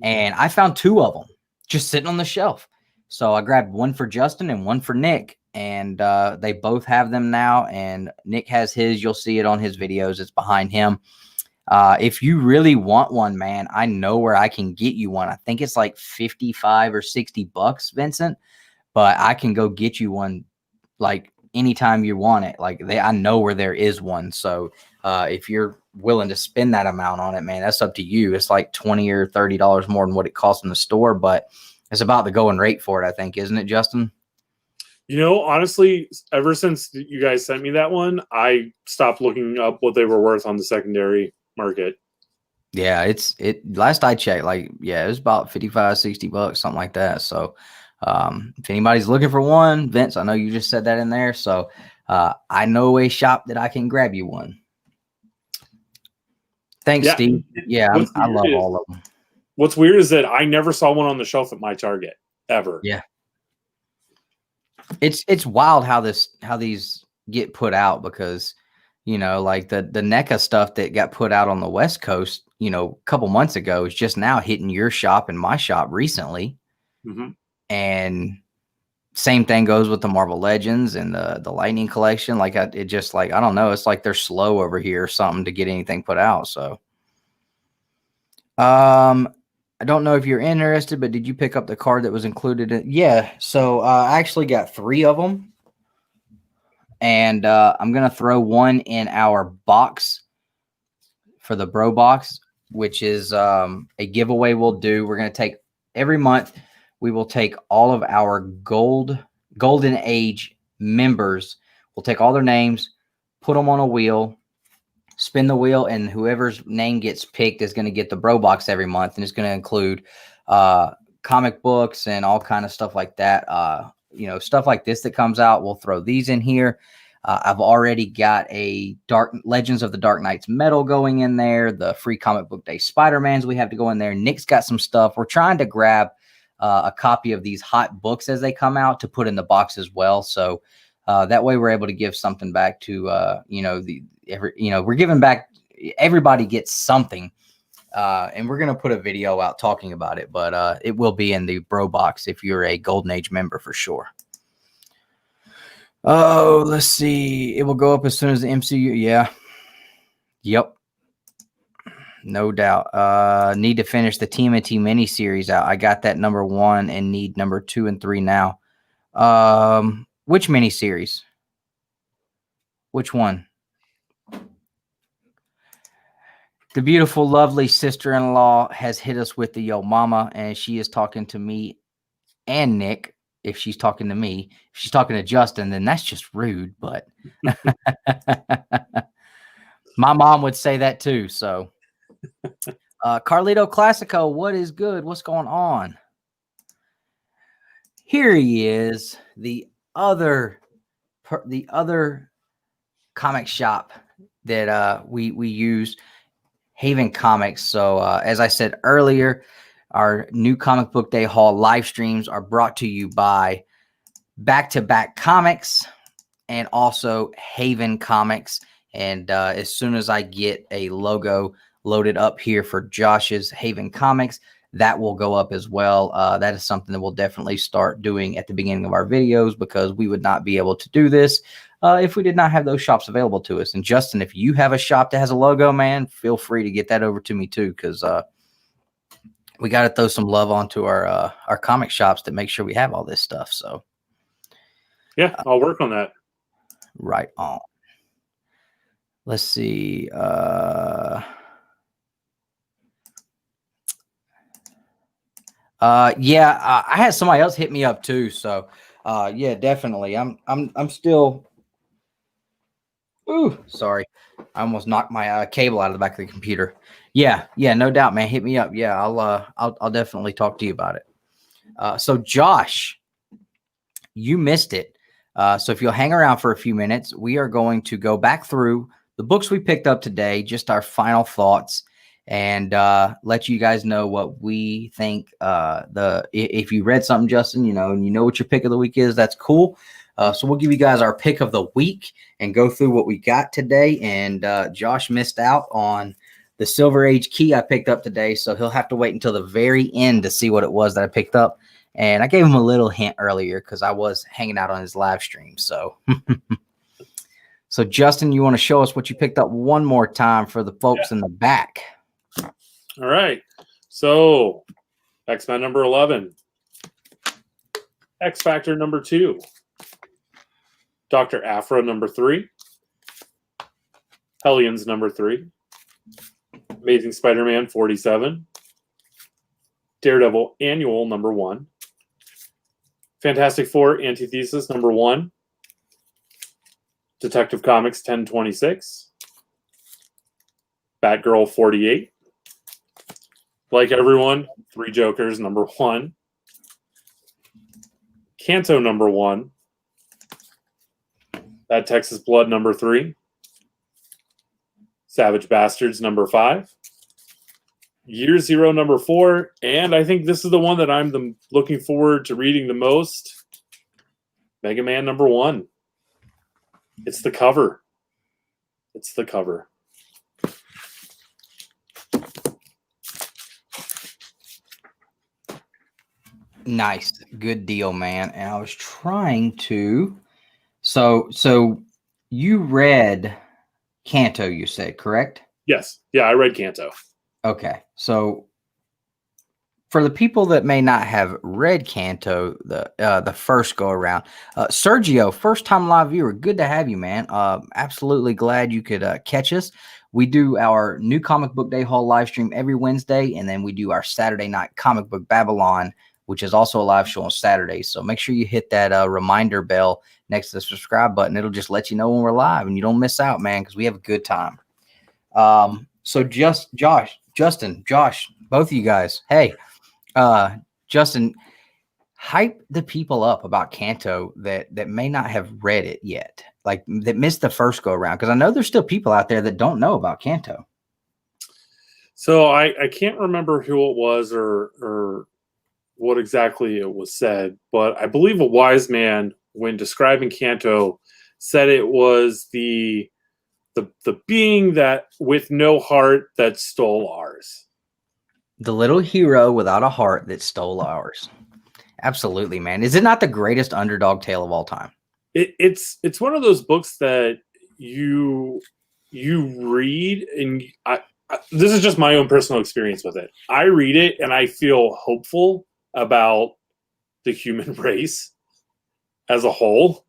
A: And I found 2 of them just sitting on the shelf. So I grabbed one for Justin and one for Nick. And they both have them now. And Nick has his. You'll see it on his videos. It's behind him. If you really want one, man, I know where I can get you one. I think it's like 55 or 60 bucks, Vincent, but I can go get you one like anytime you want it. Like I know where there is one. So, if you're willing to spend that amount on it, man, that's up to you. It's like $20 or $30 more than what it costs in the store, but it's about the going rate for it, I think, isn't it, Justin?
B: You know, honestly, ever since you guys sent me that one, I stopped looking up what they were worth on the secondary market.
A: Yeah, last I checked, it was about 55, 60 bucks, something like that. So if anybody's looking for one, Vince, I know you just said that in there. So I know a shop that I can grab you one. Thanks, Steve. Yeah, I love all of them.
B: What's weird is that I never saw one on the shelf at my Target ever.
A: Yeah. It's wild how these get put out because like the NECA stuff that got put out on the West Coast, a couple months ago is just now hitting your shop and my shop recently.
B: Mm-hmm.
A: And same thing goes with the Marvel Legends and the Lightning Collection. I don't know. It's like they're slow over here or something to get anything put out. So, I don't know if you're interested, but did you pick up the card that was included? Yeah. So I actually got 3 of them. And I'm going to throw one in our box for the Bro Box, which is a giveaway we'll do. We're going to take every month. We will take all of our Golden Age members, we'll take all their names, put them on a wheel, spin the wheel, and whoever's name gets picked is going to get the bro box every month, and it's going to include comic books and all kind of stuff like that. You know, stuff like this that comes out, we'll throw these in here. I've already got a Legends of the Dark Knights medal going in there, the free comic book day Spider-Mans we have to go in there. Nick's got some stuff. We're trying to grab a copy of these hot books as they come out to put in the box as well. So that way we're able to give something back to, you know, we're giving back, everybody gets something. And we're going to put a video out talking about it, but it will be in the bro box if you're a Golden Age member for sure. Oh, let's see. It will go up as soon as the MCU. Yeah. Yep. No doubt. Need to finish the TMNT miniseries out. I got that number 1 and need number 2 and 3 now. Which miniseries? Which one? The beautiful, lovely sister-in-law has hit us with the yo mama, and she is talking to me and Nick. If she's talking to me, if she's talking to Justin, then that's just rude. But my mom would say that too. So, Carlito Classico, what is good? What's going on? Here he is, the other comic shop that we use, Haven Comics. So, as I said earlier, our new Comic Book Day haul live streams are brought to you by Back to Back Comics and also Haven Comics. And as soon as I get a logo loaded up here for Josh's Haven Comics, that will go up as well. That is something that we'll definitely start doing at the beginning of our videos, because we would not be able to do this if we did not have those shops available to us. And Justin, if you have a shop that has a logo, man, feel free to get that over to me too, because we got to throw some love onto our comic shops to make sure we have all this stuff. So
B: yeah, I'll work on that.
A: Right on. Let's see. Yeah, I had somebody else hit me up too. So yeah, definitely. I'm still. Ooh, sorry. I almost knocked my cable out of the back of the computer. Yeah, no doubt, man. Hit me up. Yeah, I'll definitely talk to you about it. So Josh, you missed it. So if you'll hang around for a few minutes, we are going to go back through the books we picked up today, just our final thoughts, and let you guys know what we think. If you read something, Justin, you know, and you know what your pick of the week is, that's cool. So we'll give you guys our pick of the week and go through what we got today. And Josh missed out on the Silver Age key I picked up today, so he'll have to wait until the very end to see what it was that I picked up. And I gave him a little hint earlier because I was hanging out on his live stream. So, so Justin, you want to show us what you picked up one more time for the folks in the back?
B: All right. So, X-Men number 11, X Factor number 2, Dr. Aphra number 3, Hellions number 3, Amazing Spider-Man 47, Daredevil Annual number 1, Fantastic Four Antithesis number 1, Detective Comics 1026, Batgirl 48, Like Everyone, 3 Jokers number 1, Canto number 1, That Texas Blood number 3, Savage Bastards number 5, Year Zero number 4, and I think this is the one that I'm looking forward to reading the most, Mega Man number 1. It's the cover. It's the cover.
A: Nice. Good deal, man. And I was trying to... So you read Canto, you said, correct?
B: Yes. Yeah, I read Canto.
A: Okay. So for the people that may not have read Canto the first go around, Sergio, first time live viewer, good to have you, man. Absolutely glad you could catch us. We do our new Comic Book Day haul live stream every Wednesday, and then we do our Saturday night Comic Book Babble-on which is also a live show on Saturdays. So make sure you hit that reminder bell next to the subscribe button. It'll just let you know when we're live, and you don't miss out, man, because we have a good time. So Justin, Josh, both of you guys, hey, Justin, hype the people up about Canto that may not have read it yet, like that missed the first go around, because I know there's still people out there that don't know about Canto.
B: So I can't remember who it was or what exactly it was said, but I believe a wise man, when describing Canto, said it was the being that with no heart that stole ours.
A: The little hero without a heart that stole ours. Absolutely, man. Is it not the greatest underdog tale of all time?
B: It's one of those books that you read, and this is just my own personal experience with it. I read it and I feel hopeful about the human race as a whole.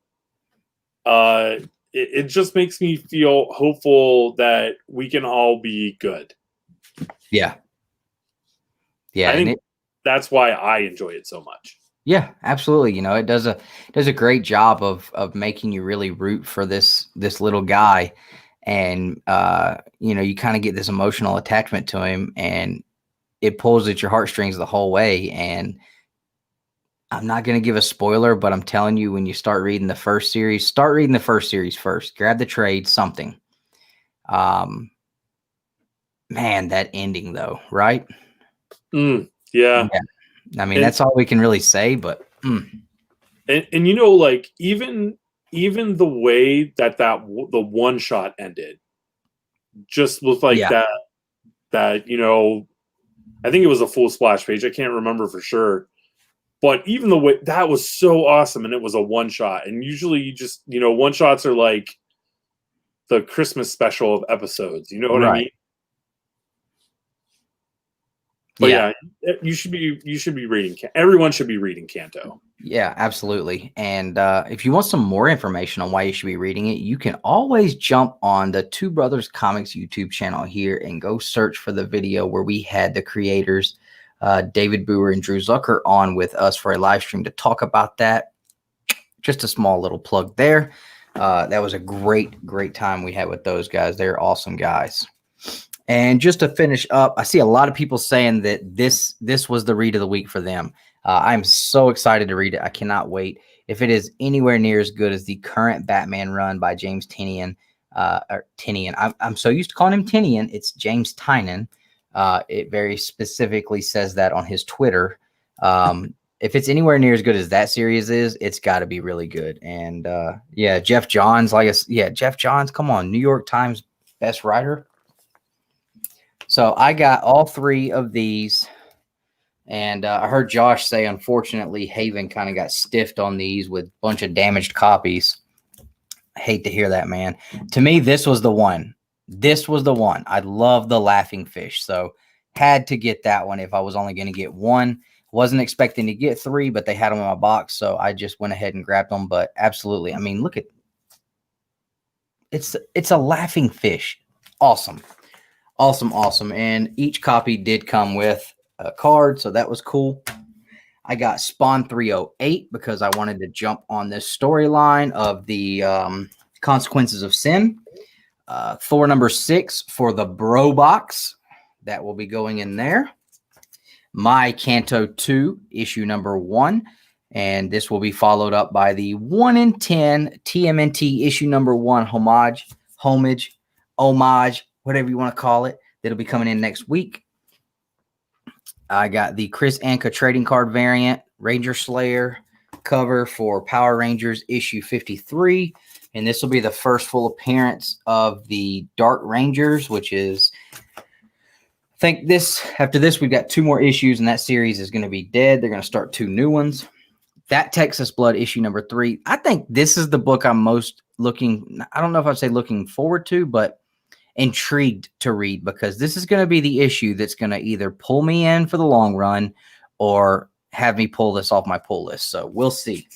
B: It just makes me feel hopeful that we can all be good.
A: Yeah. Yeah.
B: I think that's why I enjoy it so much.
A: Yeah, absolutely. You know, it does a great job of making you really root for this little guy. And, you know, you kind of get this emotional attachment to him, and it pulls at your heartstrings the whole way. And I'm not going to give a spoiler, but I'm telling you, when you start reading the first series, first. Grab the trade, something. Man, that ending though, right?
B: Yeah.
A: I mean, that's all we can really say, but.
B: And you know, like even the way that the one shot ended, just with like that, you know, I think it was a full splash page. I can't remember for sure, but even the way that was so awesome, and it was a one shot. And usually, you just, you know, one shots are like the Christmas special of episodes. You know what I mean? But yeah, you should be reading. Everyone should be reading Canto.
A: Yeah, absolutely. And if you want some more information on why you should be reading it, you can always jump on the Two Brothers Comics YouTube channel here and go search for the video where we had the creators, David Boer and Drew Zucker, on with us for a live stream to talk about that. Just a small little plug there. That was a great time we had with those guys. They're awesome guys. And just to finish up, I see a lot of people saying that this was the read of the week for them. I'm so excited to read it. I cannot wait. If it is anywhere near as good as the current Batman run by James Tynion, I'm so used to calling him Tynion. It's James Tynion. It very specifically says that on his Twitter. If it's anywhere near as good as that series is, it's got to be really good. And yeah, Jeff Johns, Jeff Johns, come on, New York Times best writer. So I got all three of these, and I heard Josh say, unfortunately, Haven kind of got stiffed on these with a bunch of damaged copies. I hate to hear that, man. To me, this was the one. I love the Laughing Fish, so had to get that one if I was only going to get one. Wasn't expecting to get three, but they had them in my box, so I just went ahead and grabbed them. But absolutely, I mean, look at it's a Laughing Fish. Awesome. And each copy did come with a card, so that was cool. I got Spawn 308 because I wanted to jump on this storyline of the Consequences of Sin. Thor number 6 for the Bro Box. That will be going in there. My Canto 2, issue number 1. And this will be followed up by the 1 in 10 TMNT issue number 1 homage, whatever you want to call it. That'll be coming in next week. I got the Chris Anka trading card variant, Ranger Slayer cover for Power Rangers issue 53. And this will be the first full appearance of the Dark Rangers, which is, I think after this, we've got 2 more issues, and that series is going to be dead. They're going to start 2 new ones. That Texas Blood issue number 3. I think this is the book I'm most I don't know if I'd say looking forward to, but intrigued to read, because this is going to be the issue that's going to either pull me in for the long run or have me pull this off my pull list. So we'll see.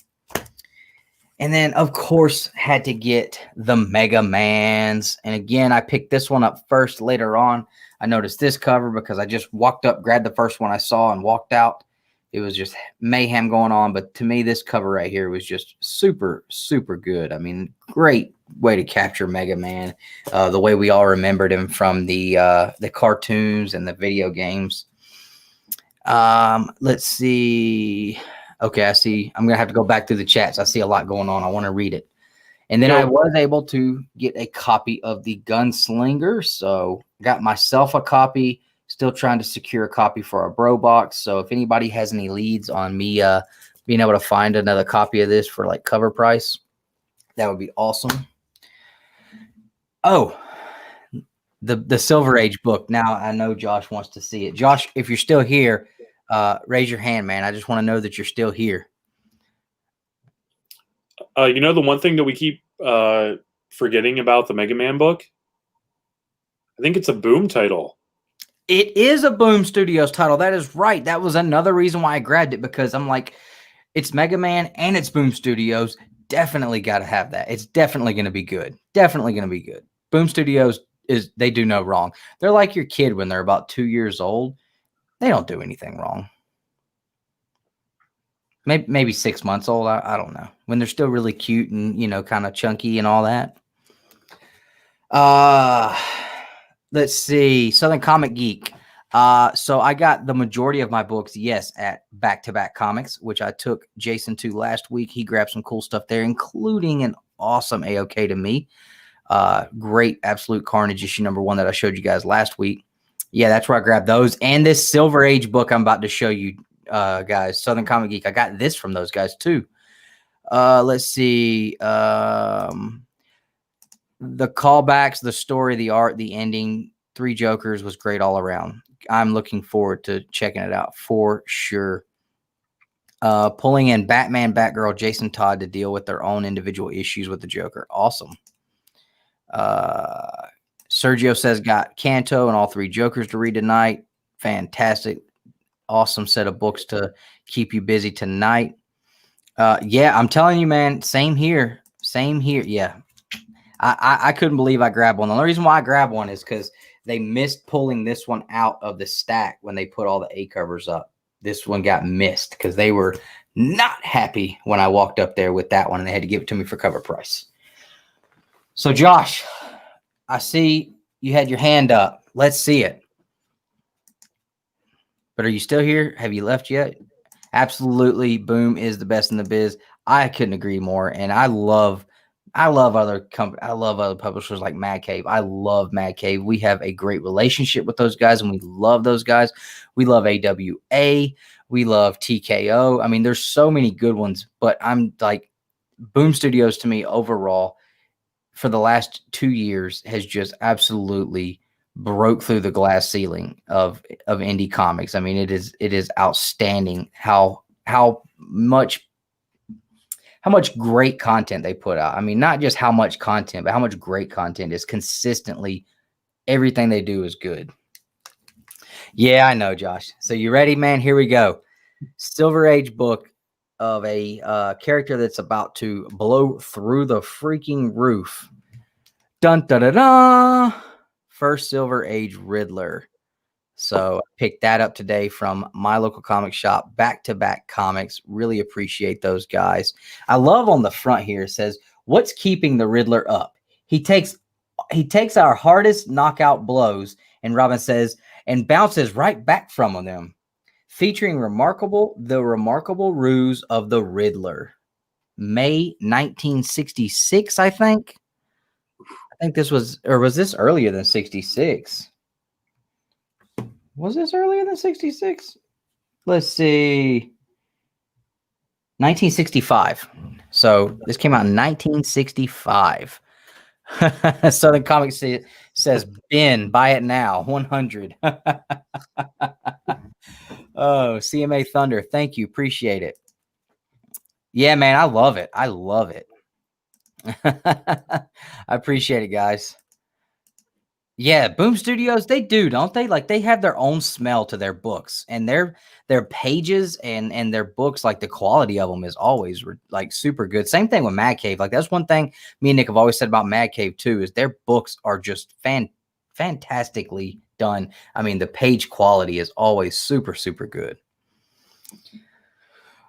A: And then, of course, had to get the Mega Mans. And again, I picked this one up first. Later on, I noticed this cover because I just walked up, grabbed the first one I saw, and walked out. It was just mayhem going on. But to me, this cover right here was just super, super good. I mean, great way to capture Mega Man, the way we all remembered him from the cartoons and the video games. Let's see. Okay, I see. I'm gonna have to go back through the chats. I see a lot going on. I want to read it. And then I was able to get a copy of the Gunslinger. So got myself a copy. Still trying to secure a copy for our bro box. So if anybody has any leads on me being able to find another copy of this for like cover price, that would be awesome. Oh, the Silver Age book. Now I know Josh wants to see it. Josh, if you're still here, raise your hand, man. I just want to know that you're still here.
B: You know, the one thing that we keep forgetting about the Mega Man book, I think it's a Boom title.
A: It is a Boom Studios title. That is right. That was another reason why I grabbed it, because I'm like, it's Mega Man and it's Boom Studios. Definitely got to have that. It's definitely going to be good. Definitely going to be good. Boom Studios they do no wrong. They're like your kid when they're about 2 years old. They don't do anything wrong. Maybe 6 months old. I don't know. When they're still really cute and, you know, kind of chunky and all that. Let's see. Southern Comic Geek. So I got the majority of my books, yes, at Back to Back Comics, which I took Jason to last week. He grabbed some cool stuff there, including an awesome AOK to me. Great Absolute Carnage issue #1 that I showed you guys last week. Yeah, that's where I grabbed those. And this Silver Age book I'm about to show you guys, Southern Comic Geek. I got this from those guys too. Let's see. The callbacks, the story, the art, the ending, Three Jokers was great all around. I'm looking forward to checking it out for sure. Pulling in Batman, Batgirl, Jason Todd to deal with their own individual issues with the Joker. Awesome. Sergio says got Canto and all Three Jokers to read tonight. Fantastic. Awesome set of books to keep you busy tonight. Yeah, I'm telling you, man, same here. Same here. Yeah. I couldn't believe I grabbed one. The only reason why I grabbed one is because they missed pulling this one out of the stack when they put all the A covers up. This one got missed because they were not happy when I walked up there with that one, and they had to give it to me for cover price. So, Josh, I see you had your hand up. Let's see it. But are you still here? Have you left yet? Absolutely. Boom is the best in the biz. I couldn't agree more. And I love other companies. I love other publishers like Mad Cave. I love Mad Cave. We have a great relationship with those guys, and we love those guys. We love AWA. We love TKO. I mean, there's so many good ones, but I'm like, Boom Studios to me overall for the last 2 years has just absolutely broke through the glass ceiling of indie comics. I mean, it is outstanding how much great content they put out. I mean, not just how much content, but how much great content is consistently. Everything they do is good. Yeah, I know, Josh. So you ready, man? Here we go. Silver Age book of a character that's about to blow through the freaking roof. Dun da da da. First Silver Age Riddler. So I picked that up today from my local comic shop, Back to Back Comics. Really appreciate those guys. I love on the front here, it says, "What's keeping the Riddler up? He takes our hardest knockout blows," and Robin says, "and bounces right back from them." Featuring the remarkable ruse of the Riddler. May 1966, I think. I think this was, or was this earlier than 66? Was this earlier than 66? Let's see. 1965. So this came out in 1965. Southern Comics says, "Ben, buy it now. 100." Oh, CMA Thunder. Thank you. Appreciate it. Yeah, man. I love it. I love it. I appreciate it, guys. Yeah, Boom Studios, they do, don't they? Like, they have their own smell to their books, and their pages and their books, like, the quality of them is always like super good. Same thing with Mad Cave. Like, that's one thing me and Nick have always said about Mad Cave too, is their books are just fantastically done. I mean, the page quality is always super, super good.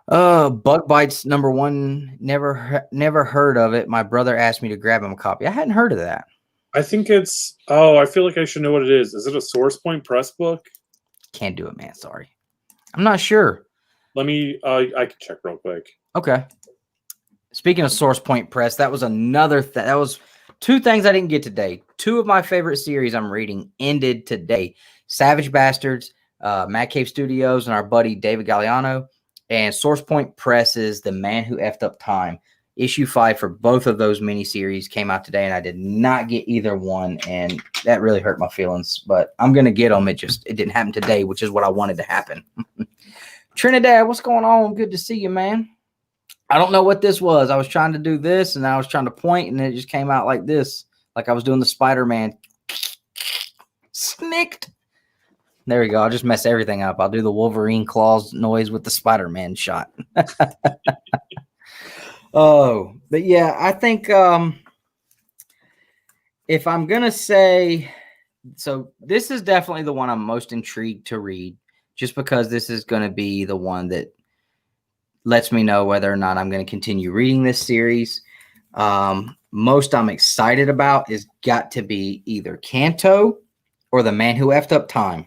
A: Bug Bites #1. Never heard of it. My brother asked me to grab him a copy. I hadn't heard of that.
B: I think it's. Oh, I feel like I should know what it is. Is it a Source Point press book?
A: Can't do it, man. Sorry, I'm not sure.
B: Let me. I can check real quick.
A: Okay. Speaking of Source Point Press, that was another thing. That was two things I didn't get today. Two of my favorite series I'm reading ended today: Savage Bastards, Mad Cave Studios, and our buddy David Galliano, and Source Point Press's The Man Who Effed Up Time. Issue 5 for both of those miniseries came out today, and I did not get either one, and that really hurt my feelings. But I'm gonna get them. It didn't happen today, which is what I wanted to happen. Trinidad, what's going on? Good to see you, man. I don't know what this was. I was trying to do this, and I was trying to point, and it just came out like this, like I was doing the Spider-Man. Snicked. There we go. I'll just mess everything up. I'll do the Wolverine claws noise with the Spider-Man shot. Oh, but yeah, I think if I'm going to say, so this is definitely the one I'm most intrigued to read, just because this is going to be the one that lets me know whether or not I'm going to continue reading this series. Most I'm excited about is got to be either Canto or The Man Who Effed Up Time,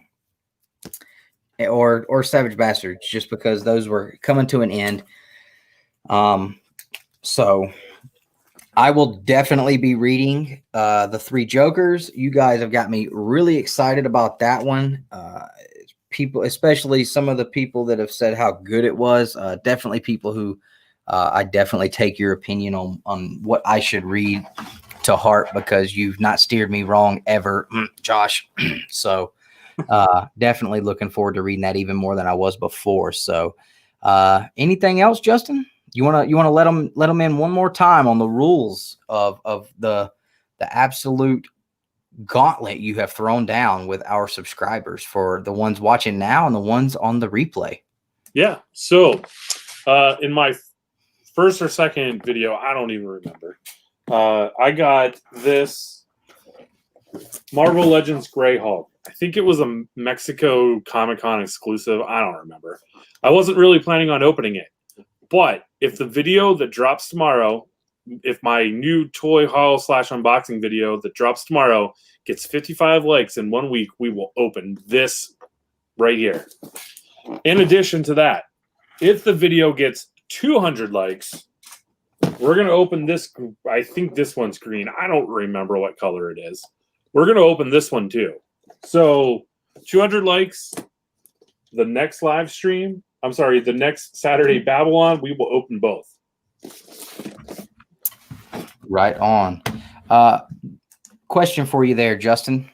A: or Savage Bastards, just because those were coming to an end. So I will definitely be reading The Three Jokers. You guys have got me really excited about that one. People, especially some of the people that have said how good it was, definitely people who I definitely take your opinion on what I should read to heart, because you've not steered me wrong ever, Josh. So definitely looking forward to reading that even more than I was before. So anything else, Justin? You wanna let them in one more time on the rules of the absolute gauntlet you have thrown down with our subscribers, for the ones watching now and the ones on the replay?
B: Yeah. So in my first or second video, I don't even remember, I got this Marvel Legends Grey Hulk. I think it was a Mexico ComiKon exclusive. I don't remember. I wasn't really planning on opening it. But if the video that drops tomorrow, if my new toy haul / unboxing video that drops tomorrow gets 55 likes in 1 week, we will open this right here. In addition to that, if the video gets 200 likes, we're going to open this. I think this one's green. I don't remember what color it is. We're going to open this one too. So 200 likes, the next live stream, the next Saturday Babble-on, we will open both.
A: Right on. Question for you there, Justin.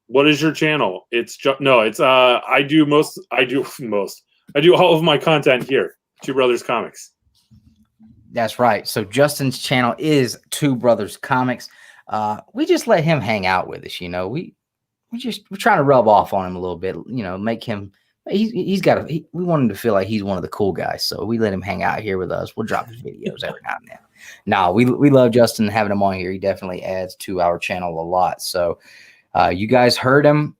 B: What is your channel? I do all of my content here, Two Brothers Comics.
A: That's right. So Justin's channel is Two Brothers Comics. We just let him hang out with us, we're trying to rub off on him a little bit, make him. We want him to feel like he's one of the cool guys, so we let him hang out here with us. We'll drop his videos every now and then. No, we love Justin, having him on here. He definitely adds to our channel a lot. So you guys heard him.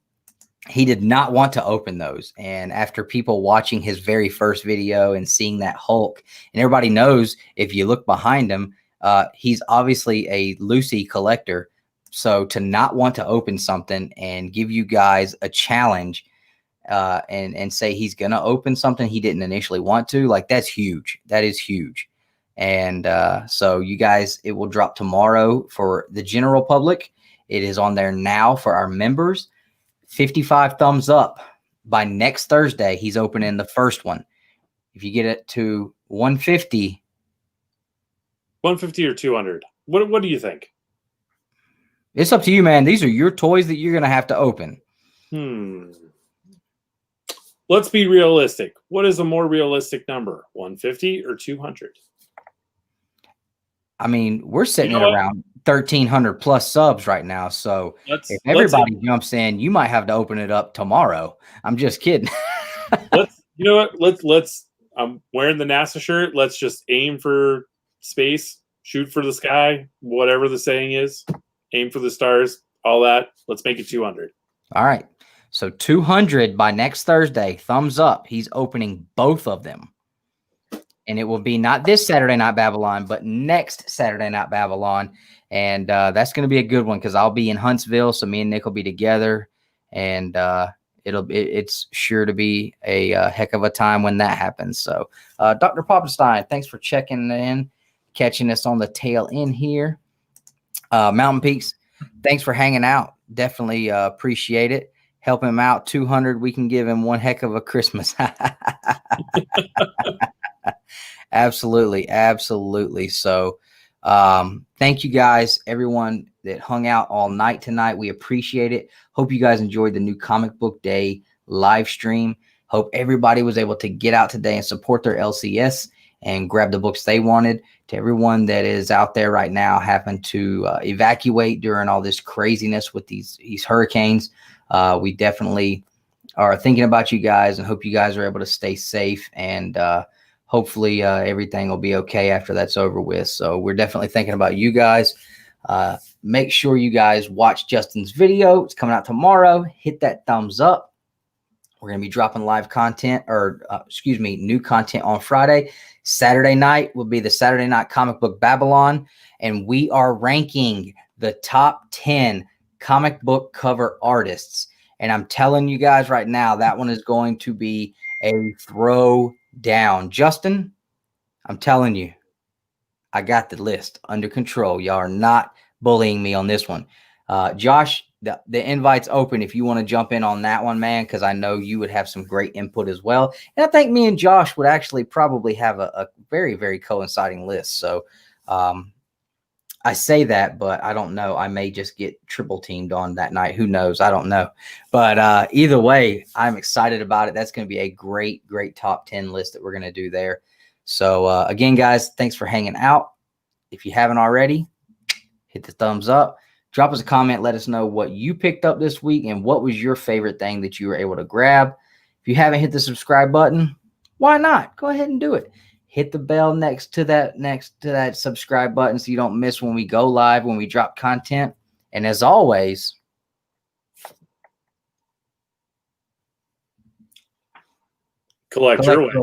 A: He did not want to open those. And after people watching his very first video and seeing that Hulk, and everybody knows, if you look behind him, he's obviously a Lucy collector. So to not want to open something and give you guys a challenge, and say he's going to open something he didn't initially want to, like, that's huge. That is huge. And so you guys, it will drop tomorrow for the general public. It is on there now for our members. 55 thumbs up. By next Thursday, he's opening the first one. If you get it to 150.
B: 150 or 200. What do you think?
A: It's up to you, man. These are your toys that you're going to have to open.
B: Let's be realistic. What is a more realistic number, 150 or 200?
A: I mean, we're sitting at around 1,300 plus subs right now. So if everybody jumps in, you might have to open it up tomorrow. I'm just kidding.
B: Let's I'm wearing the NASA shirt. Let's just aim for space, shoot for the sky, whatever the saying is. Aim for the stars, all that. Let's make it 200.
A: All right. So 200 by next Thursday, thumbs up. He's opening both of them. And it will be not this Saturday Night Babble-on, but next Saturday Night Babble-on. And that's going to be a good one because I'll be in Huntsville. So me and Nick will be together. And it's sure to be a heck of a time when that happens. So Dr. Poppenstein, thanks for checking in, catching us on the tail end here. Mountain Peaks, thanks for hanging out. Definitely appreciate it. Help him out. 200, we can give him one heck of a Christmas. Absolutely. Absolutely. So thank you guys, everyone that hung out all night tonight. We appreciate it. Hope you guys enjoyed the new Comic Book Day live stream. Hope everybody was able to get out today and support their LCS and grab the books they wanted. To everyone that is out there right now having to evacuate during all this craziness with these hurricanes, we definitely are thinking about you guys and hope you guys are able to stay safe, and hopefully everything will be okay after that's over with. So we're definitely thinking about you guys. Make sure you guys watch Justin's video. It's coming out tomorrow. Hit that thumbs up. We're going to be dropping live content, or new content on Friday. Saturday night will be the Saturday Night Comic Book Babble-on, and we are ranking the top 10 comic book cover artists. And I'm telling you guys right now, that one is going to be a throw down. Justin, I'm telling you, I got the list under control. Y'all are not bullying me on this one. Josh, the invite's open if you want to jump in on that one, man, because I know you would have some great input as well. And I think me and Josh would actually probably have a very, very coinciding list. So I say that, but I don't know. I may just get triple teamed on that night. Who knows? I don't know. But either way, I'm excited about it. That's going to be a great, great top 10 list that we're going to do there. So again, guys, thanks for hanging out. If you haven't already, hit the thumbs up. Drop us a comment. Let us know what you picked up this week and what was your favorite thing that you were able to grab. If you haven't hit the subscribe button, why not? Go ahead and do it. Hit the bell next to that subscribe button so you don't miss when we go live, when we drop content. And as always,
B: collect your way.